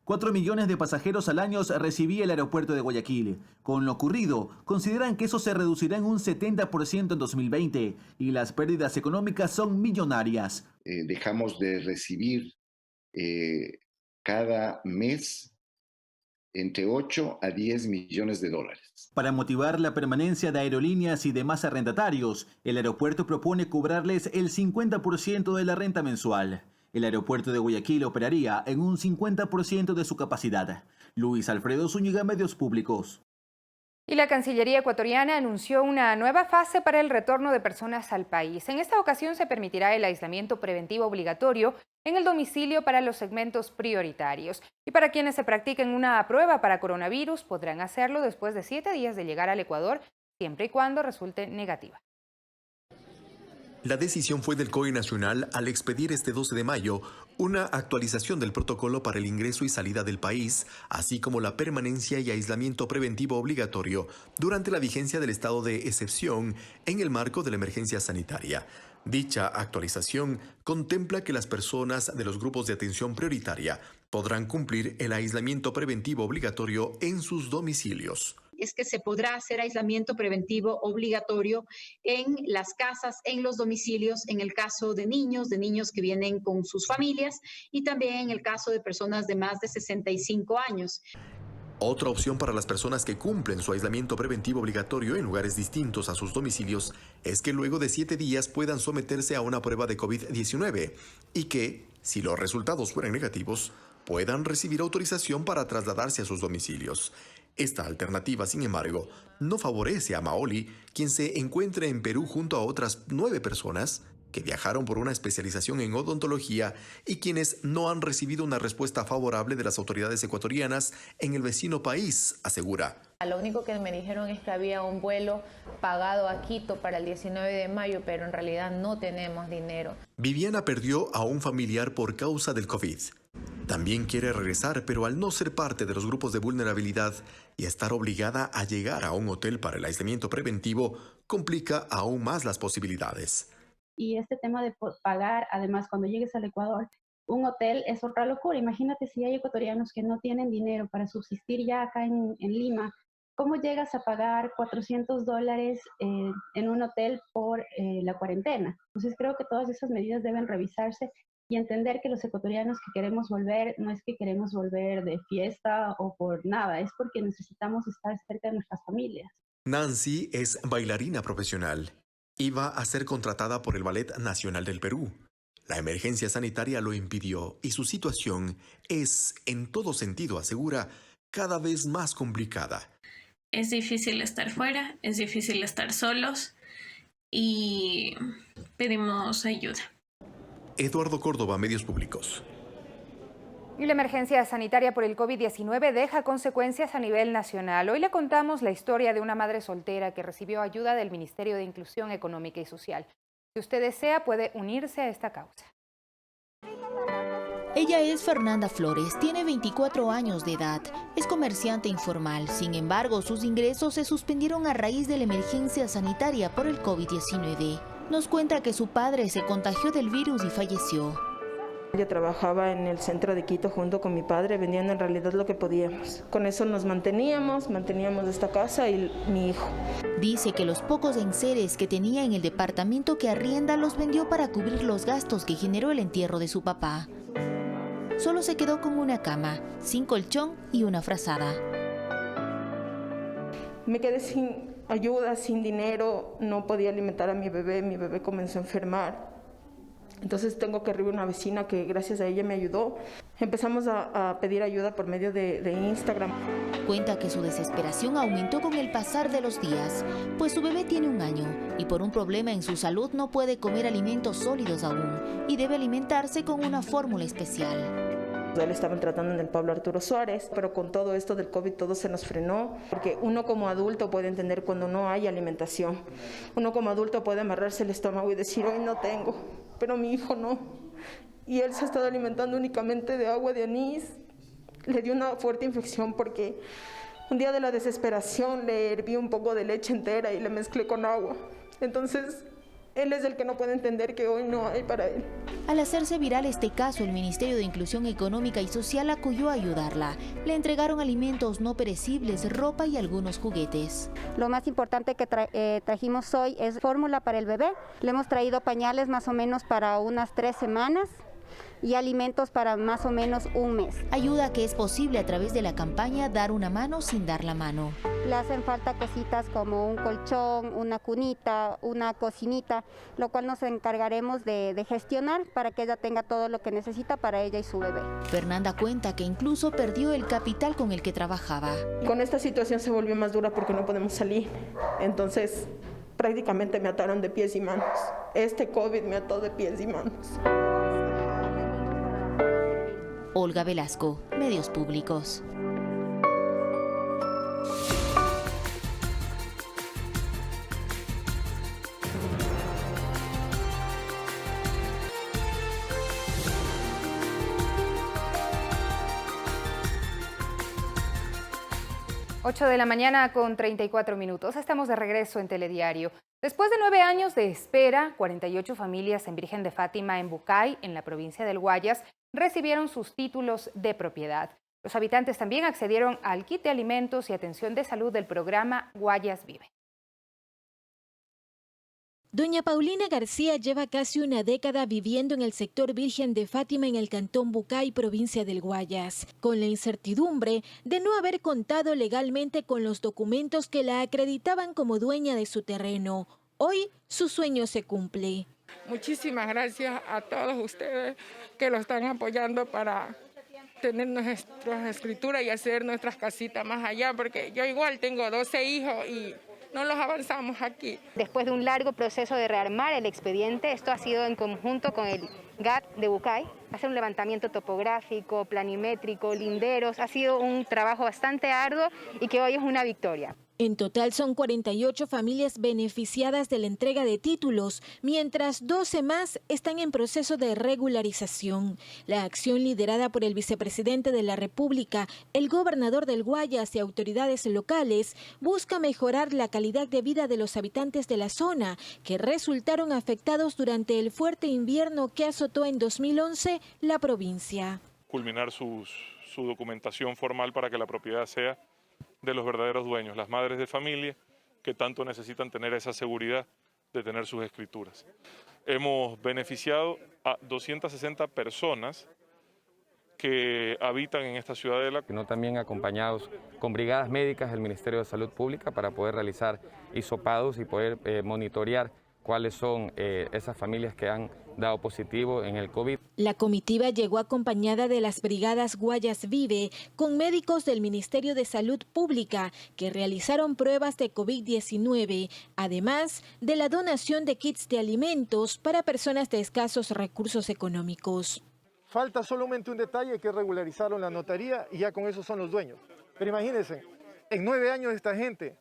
4 millones de pasajeros al año recibía el aeropuerto de Guayaquil. Con lo ocurrido, consideran que eso se reducirá en un 70% en 2020 y las pérdidas económicas son millonarias. Dejamos de recibir cada mes entre 8 a 10 millones de dólares. Para motivar la permanencia de aerolíneas y demás arrendatarios, el aeropuerto propone cobrarles el 50% de la renta mensual. El aeropuerto de Guayaquil operaría en un 50% de su capacidad. Luis Alfredo Zúñiga, Medios Públicos. Y la Cancillería ecuatoriana anunció una nueva fase para el retorno de personas al país. En esta ocasión se permitirá el aislamiento preventivo obligatorio en el domicilio para los segmentos prioritarios. Y para quienes se practiquen una prueba para coronavirus, podrán hacerlo después de 7 días de llegar al Ecuador, siempre y cuando resulte negativa. La decisión fue del COE Nacional al expedir este 12 de mayo una actualización del protocolo para el ingreso y salida del país, así como la permanencia y aislamiento preventivo obligatorio durante la vigencia del estado de excepción en el marco de la emergencia sanitaria. Dicha actualización contempla que las personas de los grupos de atención prioritaria podrán cumplir el aislamiento preventivo obligatorio en sus domicilios. Es que se podrá hacer aislamiento preventivo obligatorio en las casas, en los domicilios, en el caso de niños que vienen con sus familias y también en el caso de personas de más de 65 años. Otra opción para las personas que cumplen su aislamiento preventivo obligatorio en lugares distintos a sus domicilios es que luego de 7 días puedan someterse a una prueba de COVID-19 y que, si los resultados fueran negativos, puedan recibir autorización para trasladarse a sus domicilios. Esta alternativa, sin embargo, no favorece a Maoli, quien se encuentra en Perú junto a otras 9 personas que viajaron por una especialización en odontología y quienes no han recibido una respuesta favorable de las autoridades ecuatorianas en el vecino país, asegura. Lo único que me dijeron es que había un vuelo pagado a Quito para el 19 de mayo, pero en realidad no tenemos dinero. Viviana perdió a un familiar por causa del COVID. También quiere regresar, pero al no ser parte de los grupos de vulnerabilidad y estar obligada a llegar a un hotel para el aislamiento preventivo, complica aún más las posibilidades. Y este tema de pagar, además, cuando llegues al Ecuador, un hotel es otra locura. Imagínate si hay ecuatorianos que no tienen dinero para subsistir ya acá en Lima. ¿Cómo llegas a pagar $400 en un hotel por la cuarentena? Entonces creo que todas esas medidas deben revisarse y entender que los ecuatorianos que queremos volver, no es que queremos volver de fiesta o por nada, es porque necesitamos estar cerca de nuestras familias. Nancy es bailarina profesional. Iba a ser contratada por el Ballet Nacional del Perú. La emergencia sanitaria lo impidió y su situación es, en todo sentido, asegura, cada vez más complicada. Es difícil estar fuera, es difícil estar solos y pedimos ayuda. Eduardo Córdoba, Medios Públicos. Y la emergencia sanitaria por el COVID-19 deja consecuencias a nivel nacional. Hoy le contamos la historia de una madre soltera que recibió ayuda del Ministerio de Inclusión Económica y Social. Si usted desea, puede unirse a esta causa. Ella es Fernanda Flores, tiene 24 años de edad, es comerciante informal. Sin embargo, sus ingresos se suspendieron a raíz de la emergencia sanitaria por el COVID-19. Nos cuenta que su padre se contagió del virus y falleció. Yo trabajaba en el centro de Quito junto con mi padre, vendiendo en realidad lo que podíamos. Con eso nos manteníamos esta casa y mi hijo. Dice que los pocos enseres que tenía en el departamento que arrienda los vendió para cubrir los gastos que generó el entierro de su papá. solo se quedó con una cama, sin colchón y una frazada. Me quedé sin ayuda, sin dinero, no podía alimentar a mi bebé comenzó a enfermar. Entonces tengo que arribar una vecina que gracias a ella me ayudó. Empezamos a pedir ayuda por medio de Instagram. Cuenta que su desesperación aumentó con el pasar de los días, pues su bebé tiene 1 año y por un problema en su salud no puede comer alimentos sólidos aún y debe alimentarse con una fórmula especial. Él estaban tratando en el Pablo Arturo Suárez, pero con todo esto del COVID todo se nos frenó, porque uno como adulto puede entender cuando no hay alimentación. Uno como adulto puede amarrarse el estómago y decir, hoy no tengo, pero mi hijo no. Y él se ha estado alimentando únicamente de agua de anís. Le dio una fuerte infección porque un día de la desesperación le herví un poco de leche entera y le mezclé con agua. Entonces, él es el que no puede entender que hoy no hay para él. Al hacerse viral este caso, el Ministerio de Inclusión Económica y Social acudió a ayudarla. Le entregaron alimentos no perecibles, ropa y algunos juguetes. Lo más importante que trajimos hoy es fórmula para el bebé. Le hemos traído pañales más o menos para unas 3 semanas. Y alimentos para más o menos 1 mes. Ayuda que es posible a través de la campaña Dar una mano sin dar la mano. Le hacen falta cositas como un colchón, una cunita, una cocinita, lo cual nos encargaremos de gestionar para que ella tenga todo lo que necesita para ella y su bebé. Fernanda cuenta que incluso perdió el capital con el que trabajaba. Con esta situación se volvió más dura porque no podemos salir. Entonces, prácticamente me ataron de pies y manos. Este COVID me ató de pies y manos. Olga Velasco, Medios Públicos. Ocho de la mañana con 34 minutos. Estamos de regreso en Telediario. Después de 9 años de espera, 48 familias en Virgen de Fátima, en Bucay, en la provincia del Guayas, recibieron sus títulos de propiedad. Los habitantes también accedieron al kit de alimentos y atención de salud del programa Guayas Vive. Doña Paulina García lleva casi una década viviendo en el sector Virgen de Fátima en el cantón Bucay, provincia del Guayas, con la incertidumbre de no haber contado legalmente con los documentos que la acreditaban como dueña de su terreno. Hoy su sueño se cumple. Muchísimas gracias a todos ustedes que lo están apoyando para tener nuestras escrituras y hacer nuestras casitas más allá, porque yo igual tengo 12 hijos y no los avanzamos aquí. Después de un largo proceso de rearmar el expediente, esto ha sido en conjunto con el GAT de Bucay, hacer un levantamiento topográfico, planimétrico, linderos, ha sido un trabajo bastante arduo y que hoy es una victoria. En total son 48 familias beneficiadas de la entrega de títulos, mientras 12 más están en proceso de regularización. La acción liderada por el vicepresidente de la República, el gobernador del Guayas y autoridades locales busca mejorar la calidad de vida de los habitantes de la zona, que resultaron afectados durante el fuerte invierno que azotó en 2011 la provincia. Culminar su documentación formal para que la propiedad sea de los verdaderos dueños, las madres de familia que tanto necesitan tener esa seguridad de tener sus escrituras. Hemos beneficiado a 260 personas que habitan en esta ciudadela. También acompañados con brigadas médicas del Ministerio de Salud Pública para poder realizar hisopados y poder monitorear cuáles son esas familias que han dado positivo en el COVID. La comitiva llegó acompañada de las brigadas Guayas Vive con médicos del Ministerio de Salud Pública que realizaron pruebas de COVID-19, además de la donación de kits de alimentos para personas de escasos recursos económicos. Falta solamente un detalle, que regularizaron la notaría y ya con eso son los dueños. Pero imagínense, en 9 años esta gente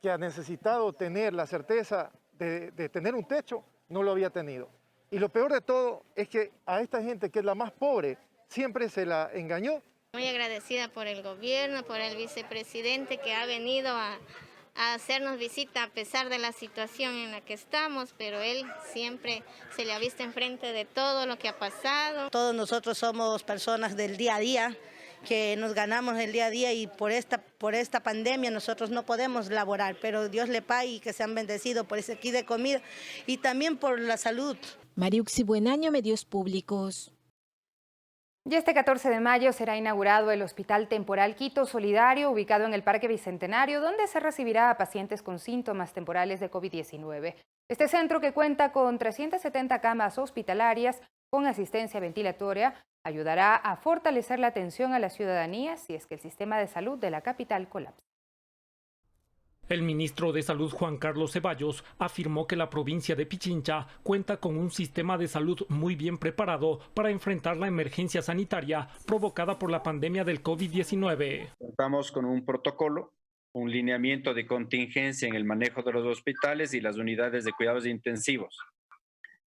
que ha necesitado tener la certeza de tener un techo, no lo había tenido. Y lo peor de todo es que a esta gente, que es la más pobre, siempre se la engañó. Muy agradecida por el gobierno, por el vicepresidente que ha venido a hacernos visita a pesar de la situación en la que estamos, pero él siempre se le ha visto enfrente de todo lo que ha pasado. Todos nosotros somos personas del día a día, que nos ganamos el día a día, y por esta pandemia nosotros no podemos laborar, pero Dios le pague y que sean bendecidos por ese kit de comida y también por la salud. Mariuxi Buenaño, Medios Públicos. Y este 14 de mayo será inaugurado el Hospital Temporal Quito Solidario, ubicado en el Parque Bicentenario, donde se recibirá a pacientes con síntomas temporales de COVID-19. Este centro, que cuenta con 370 camas hospitalarias con asistencia ventilatoria, ayudará a fortalecer la atención a la ciudadanía si es que el sistema de salud de la capital colapsa. El ministro de Salud, Juan Carlos Ceballos, afirmó que la provincia de Pichincha cuenta con un sistema de salud muy bien preparado para enfrentar la emergencia sanitaria provocada por la pandemia del COVID-19. Contamos con un protocolo, un lineamiento de contingencia en el manejo de los hospitales y las unidades de cuidados intensivos,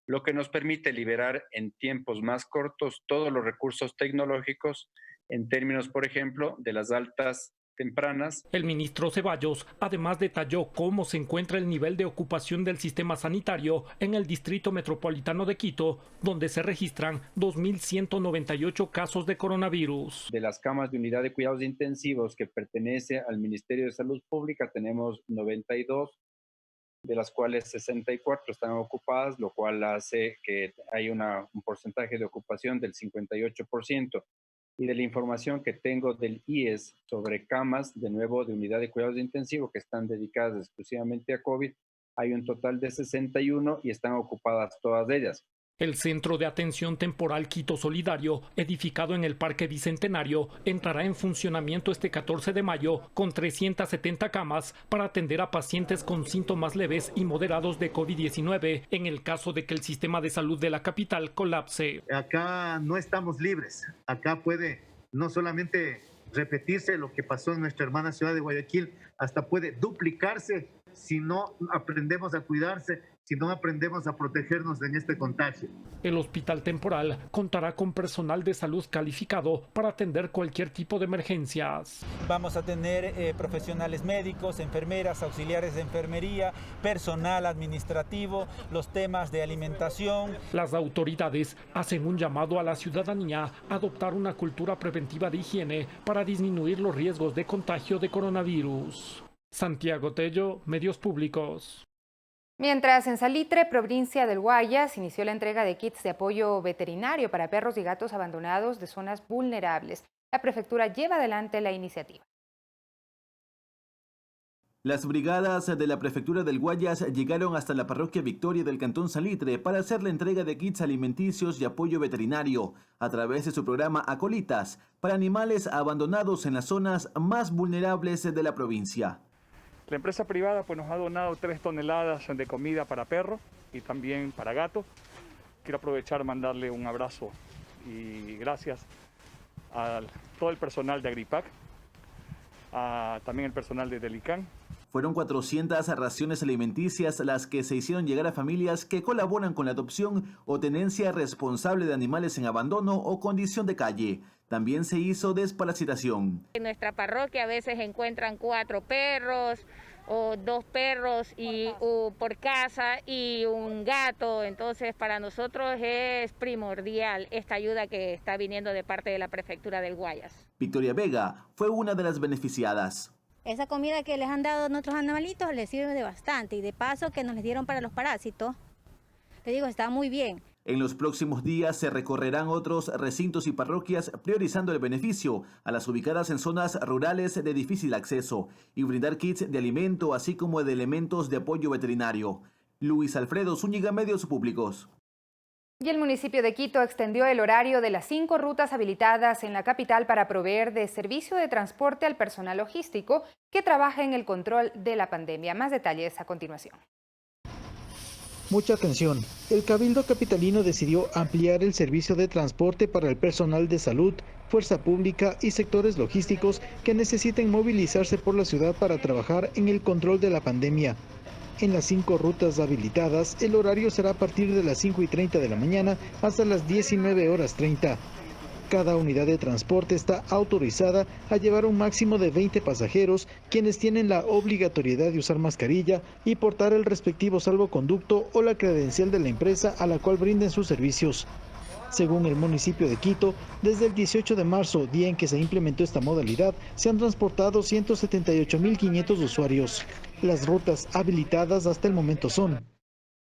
lo que nos permite liberar en tiempos más cortos todos los recursos tecnológicos en términos, por ejemplo, de las altas tempranas. El ministro Ceballos además detalló cómo se encuentra el nivel de ocupación del sistema sanitario en el Distrito Metropolitano de Quito, donde se registran 2.198 casos de coronavirus. De las camas de unidad de cuidados intensivos que pertenece al Ministerio de Salud Pública tenemos 92, de las cuales 64 están ocupadas, lo cual hace que hay un porcentaje de ocupación del 58%. Y de la información que tengo del IES sobre camas, de nuevo, de unidad de cuidados intensivos que están dedicadas exclusivamente a COVID, hay un total de 61 y están ocupadas todas ellas. El Centro de Atención Temporal Quito Solidario, edificado en el Parque Bicentenario, entrará en funcionamiento este 14 de mayo con 370 camas para atender a pacientes con síntomas leves y moderados de COVID-19 en el caso de que el sistema de salud de la capital colapse. Acá no estamos libres. Acá puede no solamente repetirse lo que pasó en nuestra hermana ciudad de Guayaquil, hasta puede duplicarse si no aprendemos a cuidarse, si no aprendemos a protegernos en este contagio. El hospital temporal contará con personal de salud calificado para atender cualquier tipo de emergencias. Vamos a tener profesionales médicos, enfermeras, auxiliares de enfermería, personal administrativo, los temas de alimentación. Las autoridades hacen un llamado a la ciudadanía a adoptar una cultura preventiva de higiene para disminuir los riesgos de contagio de coronavirus. Santiago Tello, Medios Públicos. Mientras en Salitre, provincia del Guayas, inició la entrega de kits de apoyo veterinario para perros y gatos abandonados de zonas vulnerables. La prefectura lleva adelante la iniciativa. Las brigadas de la prefectura del Guayas llegaron hasta la parroquia Victoria del cantón Salitre para hacer la entrega de kits alimenticios y apoyo veterinario a través de su programa Acolitas para animales abandonados en las zonas más vulnerables de la provincia. La empresa privada nos ha donado 3 toneladas de comida para perros y también para gatos. Quiero aprovechar mandarle un abrazo y gracias a todo el personal de Agripac, también el personal de Delicán. Fueron 400 raciones alimenticias las que se hicieron llegar a familias que colaboran con la adopción o tenencia responsable de animales en abandono o condición de calle. También se hizo desparasitación. En nuestra parroquia a veces encuentran 4 perros o 2 perros por casa y un gato. Entonces para nosotros es primordial esta ayuda que está viniendo de parte de la prefectura del Guayas. Victoria Vega fue una de las beneficiadas. Esa comida que les han dado a nuestros animalitos les sirve de bastante y de paso que nos les dieron para los parásitos, te digo, está muy bien. En los próximos días se recorrerán otros recintos y parroquias priorizando el beneficio a las ubicadas en zonas rurales de difícil acceso y brindar kits de alimento así como de elementos de apoyo veterinario. Luis Alfredo Zúñiga, Medios Públicos. Y el municipio de Quito extendió el horario de las 5 rutas habilitadas en la capital para proveer de servicio de transporte al personal logístico que trabaja en el control de la pandemia. Más detalles a continuación. Mucha atención. El Cabildo Capitalino decidió ampliar el servicio de transporte para el personal de salud, fuerza pública y sectores logísticos que necesiten movilizarse por la ciudad para trabajar en el control de la pandemia. En las 5 rutas habilitadas, el horario será a partir de las 5:30 de la mañana hasta las 19:30. Cada unidad de transporte está autorizada a llevar un máximo de 20 pasajeros, quienes tienen la obligatoriedad de usar mascarilla y portar el respectivo salvoconducto o la credencial de la empresa a la cual brinden sus servicios. Según el municipio de Quito, desde el 18 de marzo, día en que se implementó esta modalidad, se han transportado 178.500 usuarios. Las rutas habilitadas hasta el momento son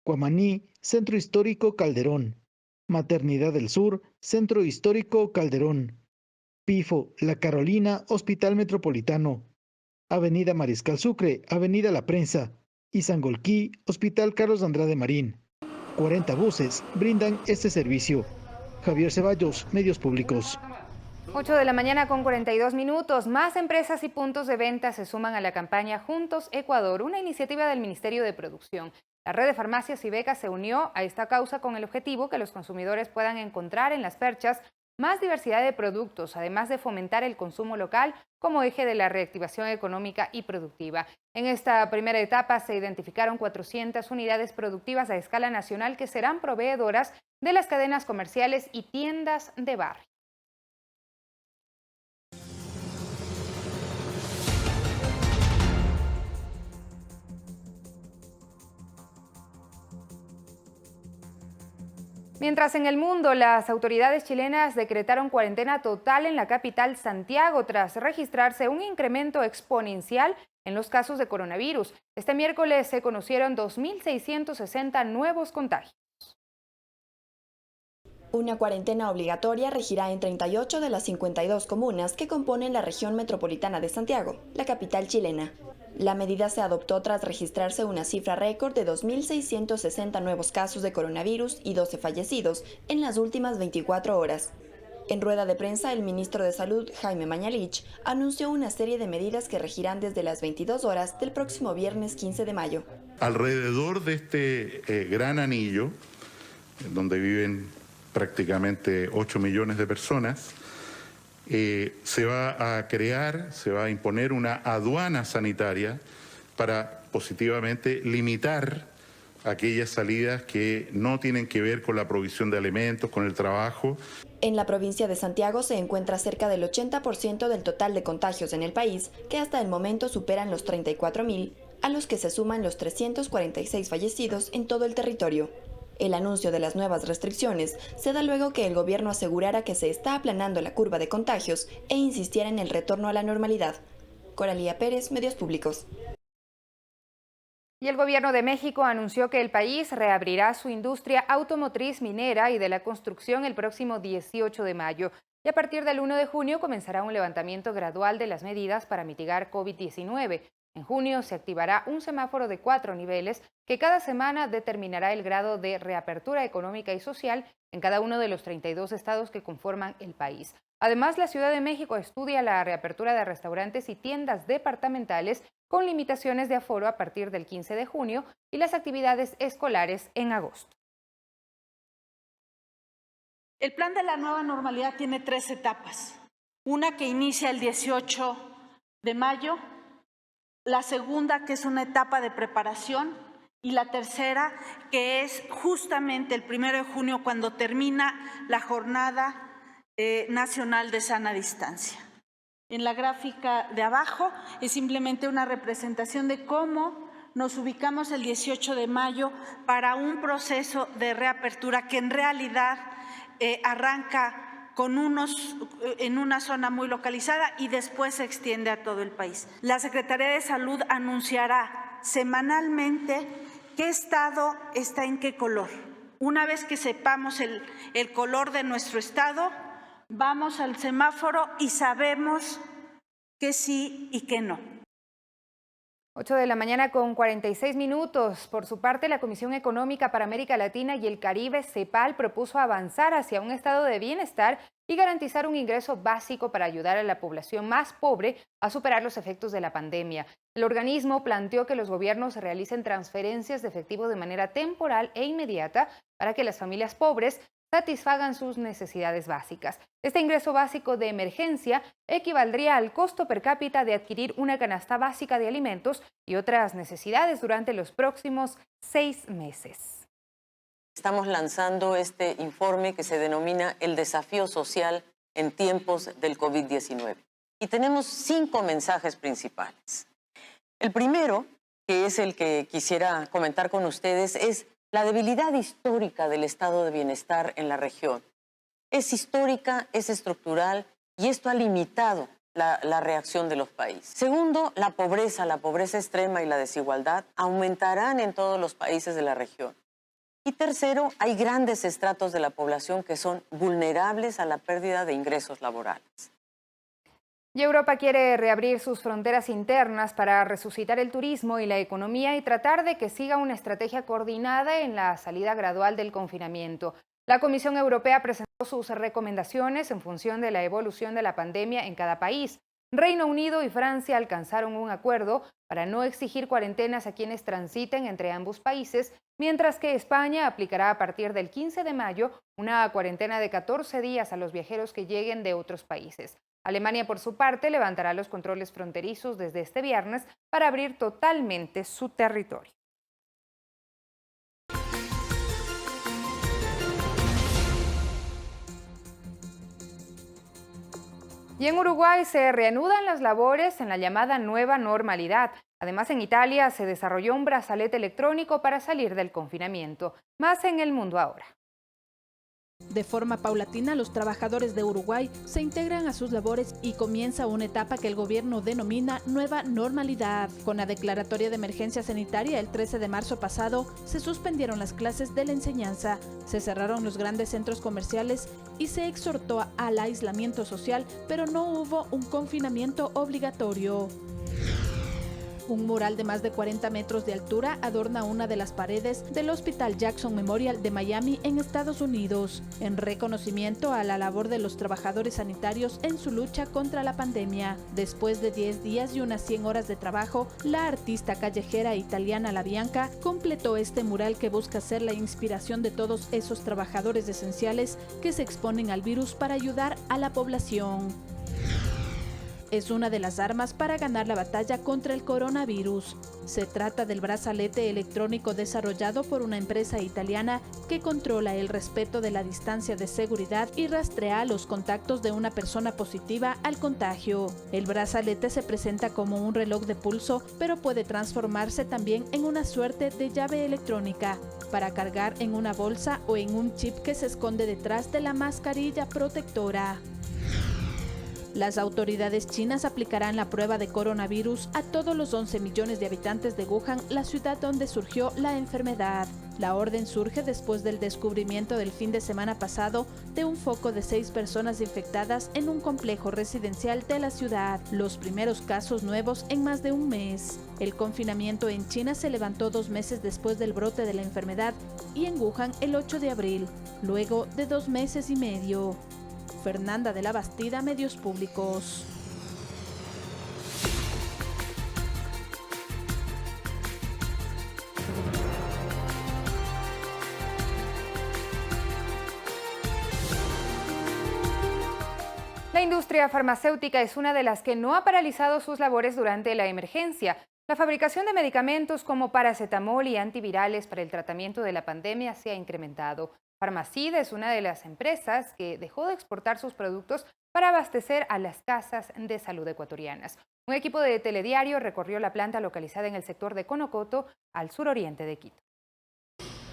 Cuamaní, Centro Histórico Calderón, Maternidad del Sur, Centro Histórico Calderón. Pifo, La Carolina, Hospital Metropolitano. Avenida Mariscal Sucre, Avenida La Prensa. Y Sangolquí, Hospital Carlos Andrade Marín. 40 buses brindan este servicio. Javier Ceballos, Medios Públicos. 8 de la mañana con 42 minutos. Más empresas y puntos de venta se suman a la campaña Juntos Ecuador, una iniciativa del Ministerio de Producción. La red de farmacias y becas se unió a esta causa con el objetivo que los consumidores puedan encontrar en las perchas más diversidad de productos, además de fomentar el consumo local como eje de la reactivación económica y productiva. En esta primera etapa se identificaron 400 unidades productivas a escala nacional que serán proveedoras de las cadenas comerciales y tiendas de barrio. Mientras en el mundo las autoridades chilenas decretaron cuarentena total en la capital Santiago tras registrarse un incremento exponencial en los casos de coronavirus. Este miércoles se conocieron 2.660 nuevos contagios. Una cuarentena obligatoria regirá en 38 de las 52 comunas que componen la región metropolitana de Santiago, la capital chilena. La medida se adoptó tras registrarse una cifra récord de 2.660 nuevos casos de coronavirus y 12 fallecidos en las últimas 24 horas. En rueda de prensa, el ministro de Salud, Jaime Mañalich, anunció una serie de medidas que regirán desde las 22 horas del próximo viernes 15 de mayo. Alrededor de este gran anillo, donde viven prácticamente 8 millones de personas, se va a imponer una aduana sanitaria para positivamente limitar aquellas salidas que no tienen que ver con la provisión de alimentos, con el trabajo. En la provincia de Santiago se encuentra cerca del 80% del total de contagios en el país, que hasta el momento superan los 34.000, a los que se suman los 346 fallecidos en todo el territorio. El anuncio de las nuevas restricciones se da luego que el gobierno asegurara que se está aplanando la curva de contagios e insistiera en el retorno a la normalidad. Coralía Pérez, Medios Públicos. Y el gobierno de México anunció que el país reabrirá su industria automotriz, minera y de la construcción el próximo 18 de mayo. Y a partir del 1 de junio comenzará un levantamiento gradual de las medidas para mitigar COVID-19. En junio se activará un semáforo de 4 niveles que cada semana determinará el grado de reapertura económica y social en cada uno de los 32 estados que conforman el país. Además, la Ciudad de México estudia la reapertura de restaurantes y tiendas departamentales con limitaciones de aforo a partir del 15 de junio y las actividades escolares en agosto. El plan de la nueva normalidad tiene 3 etapas. Una que inicia el 18 de mayo, la segunda que es una etapa de preparación y la tercera que es justamente el 1 de junio cuando termina la jornada nacional de sana distancia. En la gráfica de abajo es simplemente una representación de cómo nos ubicamos el 18 de mayo para un proceso de reapertura que en realidad arranca en una zona muy localizada y después se extiende a todo el país. La Secretaría de Salud anunciará semanalmente qué estado está en qué color. Una vez que sepamos el color de nuestro estado, vamos al semáforo y sabemos que sí y que no. 8 de la mañana con 46 minutos. Por su parte, la Comisión Económica para América Latina y el Caribe, CEPAL, propuso avanzar hacia un estado de bienestar y garantizar un ingreso básico para ayudar a la población más pobre a superar los efectos de la pandemia. El organismo planteó que los gobiernos realicen transferencias de efectivo de manera temporal e inmediata para que las familias pobres satisfagan sus necesidades básicas. Este ingreso básico de emergencia equivaldría al costo per cápita de adquirir una canasta básica de alimentos y otras necesidades durante los próximos 6 meses. Estamos lanzando este informe que se denomina El desafío social en tiempos del COVID-19. Y tenemos 5 mensajes principales. El primero, que es el que quisiera comentar con ustedes, es la debilidad histórica del estado de bienestar en la región. Es histórica, es estructural y esto ha limitado la reacción de los países. Segundo, la pobreza extrema y la desigualdad aumentarán en todos los países de la región. Y tercero, hay grandes estratos de la población que son vulnerables a la pérdida de ingresos laborales. Y Europa quiere reabrir sus fronteras internas para resucitar el turismo y la economía y tratar de que siga una estrategia coordinada en la salida gradual del confinamiento. La Comisión Europea presentó sus recomendaciones en función de la evolución de la pandemia en cada país. Reino Unido y Francia alcanzaron un acuerdo para no exigir cuarentenas a quienes transiten entre ambos países, mientras que España aplicará a partir del 15 de mayo una cuarentena de 14 días a los viajeros que lleguen de otros países. Alemania, por su parte, levantará los controles fronterizos desde este viernes para abrir totalmente su territorio. Y en Uruguay se reanudan las labores en la llamada nueva normalidad. Además, en Italia se desarrolló un brazalete electrónico para salir del confinamiento. Más en El Mundo Ahora. De forma paulatina, los trabajadores de Uruguay se integran a sus labores y comienza una etapa que el gobierno denomina nueva normalidad. Con la declaratoria de emergencia sanitaria el 13 de marzo pasado, se suspendieron las clases de la enseñanza, se cerraron los grandes centros comerciales y se exhortó al aislamiento social, pero no hubo un confinamiento obligatorio. Un mural de más de 40 metros de altura adorna una de las paredes del Hospital Jackson Memorial de Miami en Estados Unidos, en reconocimiento a la labor de los trabajadores sanitarios en su lucha contra la pandemia. Después de 10 días y unas 100 horas de trabajo, la artista callejera italiana La Bianca completó este mural que busca ser la inspiración de todos esos trabajadores esenciales que se exponen al virus para ayudar a la población. Es una de las armas para ganar la batalla contra el coronavirus. Se trata del brazalete electrónico desarrollado por una empresa italiana que controla el respeto de la distancia de seguridad y rastrea los contactos de una persona positiva al contagio. El brazalete se presenta como un reloj de pulso, pero puede transformarse también en una suerte de llave electrónica para cargar en una bolsa o en un chip que se esconde detrás de la mascarilla protectora. Las autoridades chinas aplicarán la prueba de coronavirus a todos los 11 millones de habitantes de Wuhan, la ciudad donde surgió la enfermedad. La orden surge después del descubrimiento del fin de semana pasado de un foco de 6 personas infectadas en un complejo residencial de la ciudad, los primeros casos nuevos en más de un mes. El confinamiento en China se levantó 2 meses después del brote de la enfermedad y en Wuhan el 8 de abril, luego de 2 meses y medio. Fernanda de la Bastida, Medios Públicos. La industria farmacéutica es una de las que no ha paralizado sus labores durante la emergencia. La fabricación de medicamentos como paracetamol y antivirales para el tratamiento de la pandemia se ha incrementado. Farmacida es una de las empresas que dejó de exportar sus productos para abastecer a las casas de salud ecuatorianas. Un equipo de Telediario recorrió la planta localizada en el sector de Conocoto, al suroriente de Quito.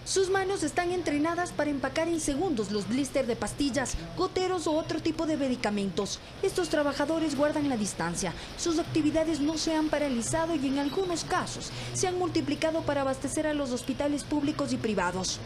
Sus manos están entrenadas para empacar en segundos los blisters de pastillas, goteros o otro tipo de medicamentos. Estos trabajadores guardan la distancia. Sus actividades no se han paralizado y en algunos casos se han multiplicado para abastecer a los hospitales públicos y privados.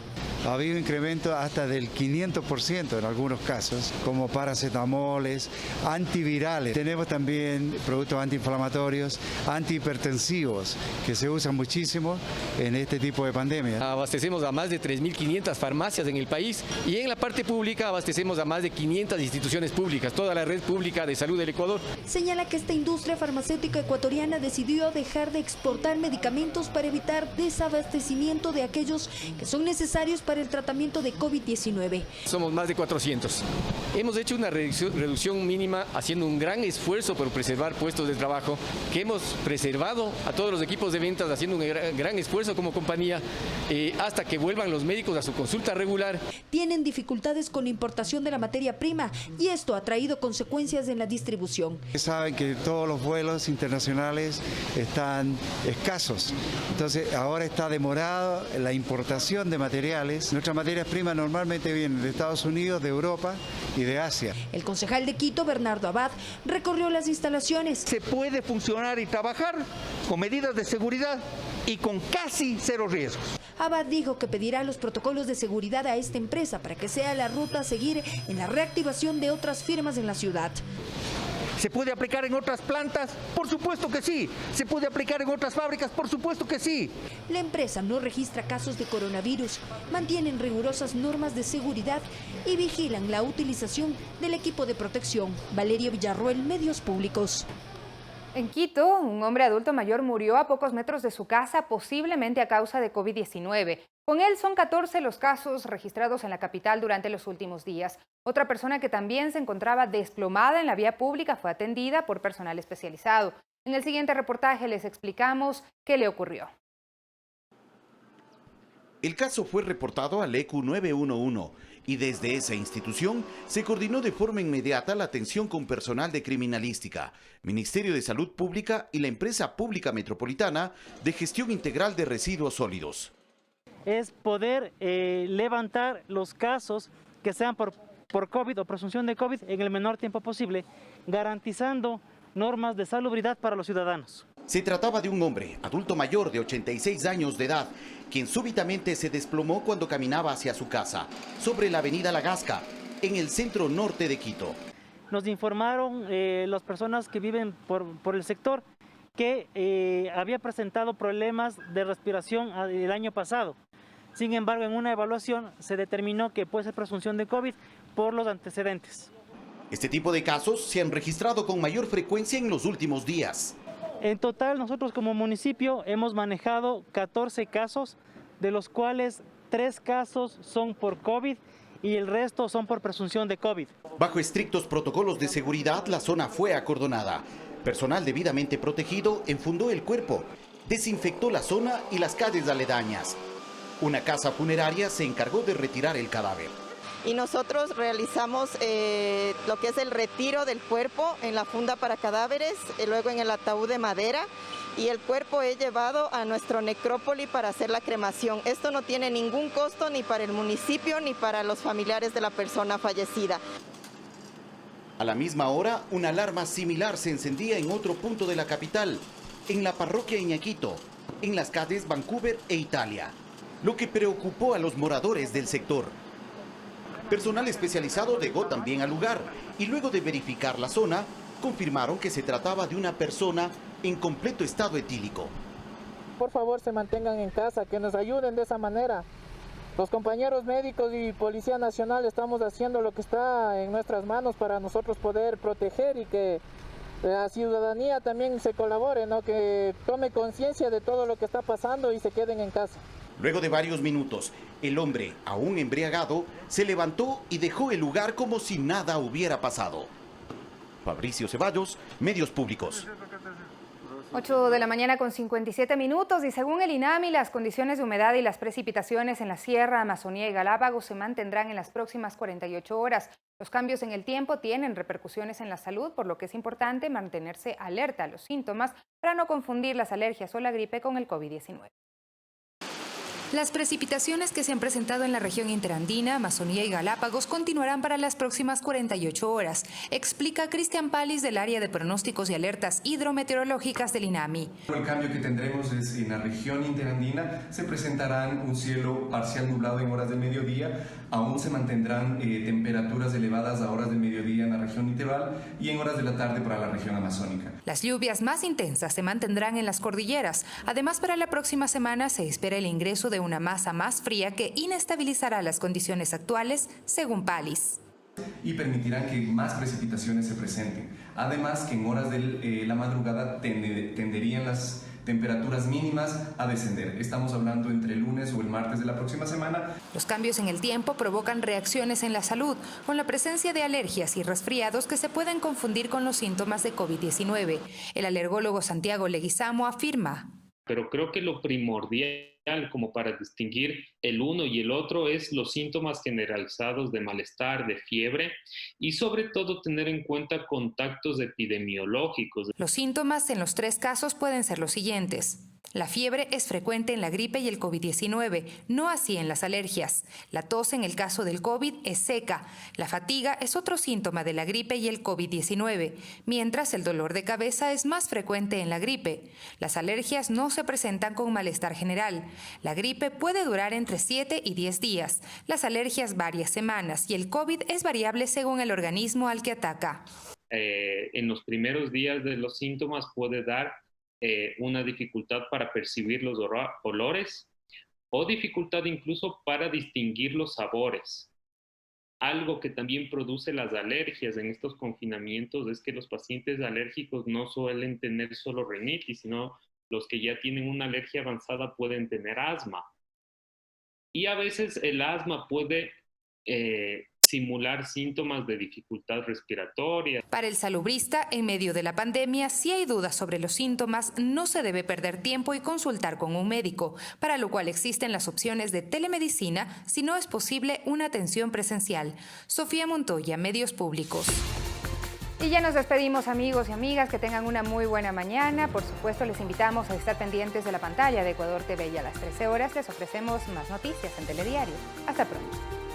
Ha habido incremento hasta del 500% en algunos casos, como paracetamoles, antivirales. Tenemos también productos antiinflamatorios, antihipertensivos, que se usan muchísimo en este tipo de pandemia. Abastecemos a más de 3.500 farmacias en el país y en la parte pública abastecemos a más de 500 instituciones públicas, toda la red pública de salud del Ecuador. Señala que esta industria farmacéutica ecuatoriana decidió dejar de exportar medicamentos para evitar desabastecimiento de aquellos que son necesarios para el tratamiento de COVID-19. Somos más de 400. Hemos hecho una reducción mínima haciendo un gran esfuerzo por preservar puestos de trabajo, que hemos preservado a todos los equipos de ventas haciendo un gran esfuerzo como compañía hasta que vuelvan los médicos a su consulta regular. Tienen dificultades con la importación de la materia prima y esto ha traído consecuencias en la distribución. Saben que todos los vuelos internacionales están escasos, entonces ahora está demorada la importación de materiales. Nuestras materias primas normalmente vienen de Estados Unidos, de Europa y de Asia. El concejal de Quito, Bernardo Abad, recorrió las instalaciones. Se puede funcionar y trabajar con medidas de seguridad y con casi cero riesgos. Abad dijo que pedirá los protocolos de seguridad a esta empresa para que sea la ruta a seguir en la reactivación de otras firmas en la ciudad. ¿Se puede aplicar en otras plantas? Por supuesto que sí. ¿Se puede aplicar en otras fábricas? Por supuesto que sí. La empresa no registra casos de coronavirus, mantienen rigurosas normas de seguridad y vigilan la utilización del equipo de protección. Valeria Villarroel, Medios Públicos. En Quito, un hombre adulto mayor murió a pocos metros de su casa, posiblemente a causa de COVID-19. Con él son 14 los casos registrados en la capital durante los últimos días. Otra persona que también se encontraba desplomada en la vía pública fue atendida por personal especializado. En el siguiente reportaje les explicamos qué le ocurrió. El caso fue reportado al ECU 911 y desde esa institución se coordinó de forma inmediata la atención con personal de criminalística, Ministerio de Salud Pública y la empresa pública metropolitana de gestión integral de residuos sólidos. Es poder levantar los casos que sean por COVID o presunción de COVID en el menor tiempo posible, garantizando normas de salubridad para los ciudadanos. Se trataba de un hombre, adulto mayor de 86 años de edad, quien súbitamente se desplomó cuando caminaba hacia su casa, sobre la avenida La Gasca, en el centro norte de Quito. Nos informaron las personas que viven por el sector que había presentado problemas de respiración el año pasado. Sin embargo, en una evaluación se determinó que puede ser presunción de COVID por los antecedentes. Este tipo de casos se han registrado con mayor frecuencia en los últimos días. En total, nosotros como municipio hemos manejado 14 casos, de los cuales 3 casos son por COVID y el resto son por presunción de COVID. Bajo estrictos protocolos de seguridad, la zona fue acordonada. Personal debidamente protegido enfundó el cuerpo, desinfectó la zona y las calles aledañas. Una casa funeraria se encargó de retirar el cadáver. Y nosotros realizamos lo que es el retiro del cuerpo en la funda para cadáveres, luego en el ataúd de madera, y el cuerpo es llevado a nuestro necrópoli para hacer la cremación. Esto no tiene ningún costo ni para el municipio ni para los familiares de la persona fallecida. A la misma hora, una alarma similar se encendía en otro punto de la capital, en la parroquia Iñaquito, en las calles Vancouver e Italia, lo que preocupó a los moradores del sector. Personal especializado llegó también al lugar y luego de verificar la zona, confirmaron que se trataba de una persona en completo estado etílico. Por favor, se mantengan en casa, que nos ayuden de esa manera. Los compañeros médicos y Policía Nacional estamos haciendo lo que está en nuestras manos para nosotros poder proteger y que la ciudadanía también se colabore, ¿no? Que tome conciencia de todo lo que está pasando y se queden en casa. Luego de varios minutos, el hombre, aún embriagado, se levantó y dejó el lugar como si nada hubiera pasado. Fabricio Ceballos, Medios Públicos. 8 de la mañana con 57 minutos y según el INAMI, las condiciones de humedad y las precipitaciones en la Sierra, Amazonía y Galápagos se mantendrán en las próximas 48 horas. Los cambios en el tiempo tienen repercusiones en la salud, por lo que es importante mantenerse alerta a los síntomas para no confundir las alergias o la gripe con el COVID-19. Las precipitaciones que se han presentado en la región interandina, Amazonía y Galápagos continuarán para las próximas 48 horas, explica Cristian Palis del área de pronósticos y alertas hidrometeorológicas del INAMI. El cambio que tendremos es en la región interandina se presentarán un cielo parcial nublado en horas del mediodía, aún se mantendrán temperaturas elevadas a horas del mediodía en la región litoral y en horas de la tarde para la región amazónica. Las lluvias más intensas se mantendrán en las cordilleras. Además, para la próxima semana se espera el ingreso de una masa más fría que inestabilizará las condiciones actuales, según Palis. Y permitirán que más precipitaciones se presenten. Además, que en horas de la madrugada tenderían las temperaturas mínimas a descender. Estamos hablando entre el lunes o el martes de la próxima semana. Los cambios en el tiempo provocan reacciones en la salud, con la presencia de alergias y resfriados que se pueden confundir con los síntomas de COVID-19. El alergólogo Santiago Leguizamo afirma. Pero creo que lo primordial como para distinguir el uno y el otro es los síntomas generalizados de malestar, de fiebre y sobre todo tener en cuenta contactos epidemiológicos. Los síntomas en los 3 casos pueden ser los siguientes: La fiebre es frecuente en la gripe y el COVID-19, no así en las alergias. La tos en el caso del COVID es seca. La fatiga es otro síntoma de la gripe y el COVID-19, mientras el dolor de cabeza es más frecuente en la gripe. Las alergias no se presentan con malestar general. La gripe puede durar entre 7 y 10 días, las alergias varias semanas y el COVID es variable según el organismo al que ataca. En los primeros días de los síntomas puede dar una dificultad para percibir los olores o dificultad incluso para distinguir los sabores. Algo que también produce las alergias en estos confinamientos es que los pacientes alérgicos no suelen tener solo rinitis, sino los que ya tienen una alergia avanzada pueden tener asma. Y a veces el asma puede simular síntomas de dificultad respiratoria. Para el salubrista, en medio de la pandemia, si hay dudas sobre los síntomas, no se debe perder tiempo y consultar con un médico, para lo cual existen las opciones de telemedicina si no es posible una atención presencial. Sofía Montoya, Medios Públicos. Y ya nos despedimos, amigos y amigas, que tengan una muy buena mañana. Por supuesto, les invitamos a estar pendientes de la pantalla de Ecuador TV y a las 13 horas les ofrecemos más noticias en Telediario. Hasta pronto.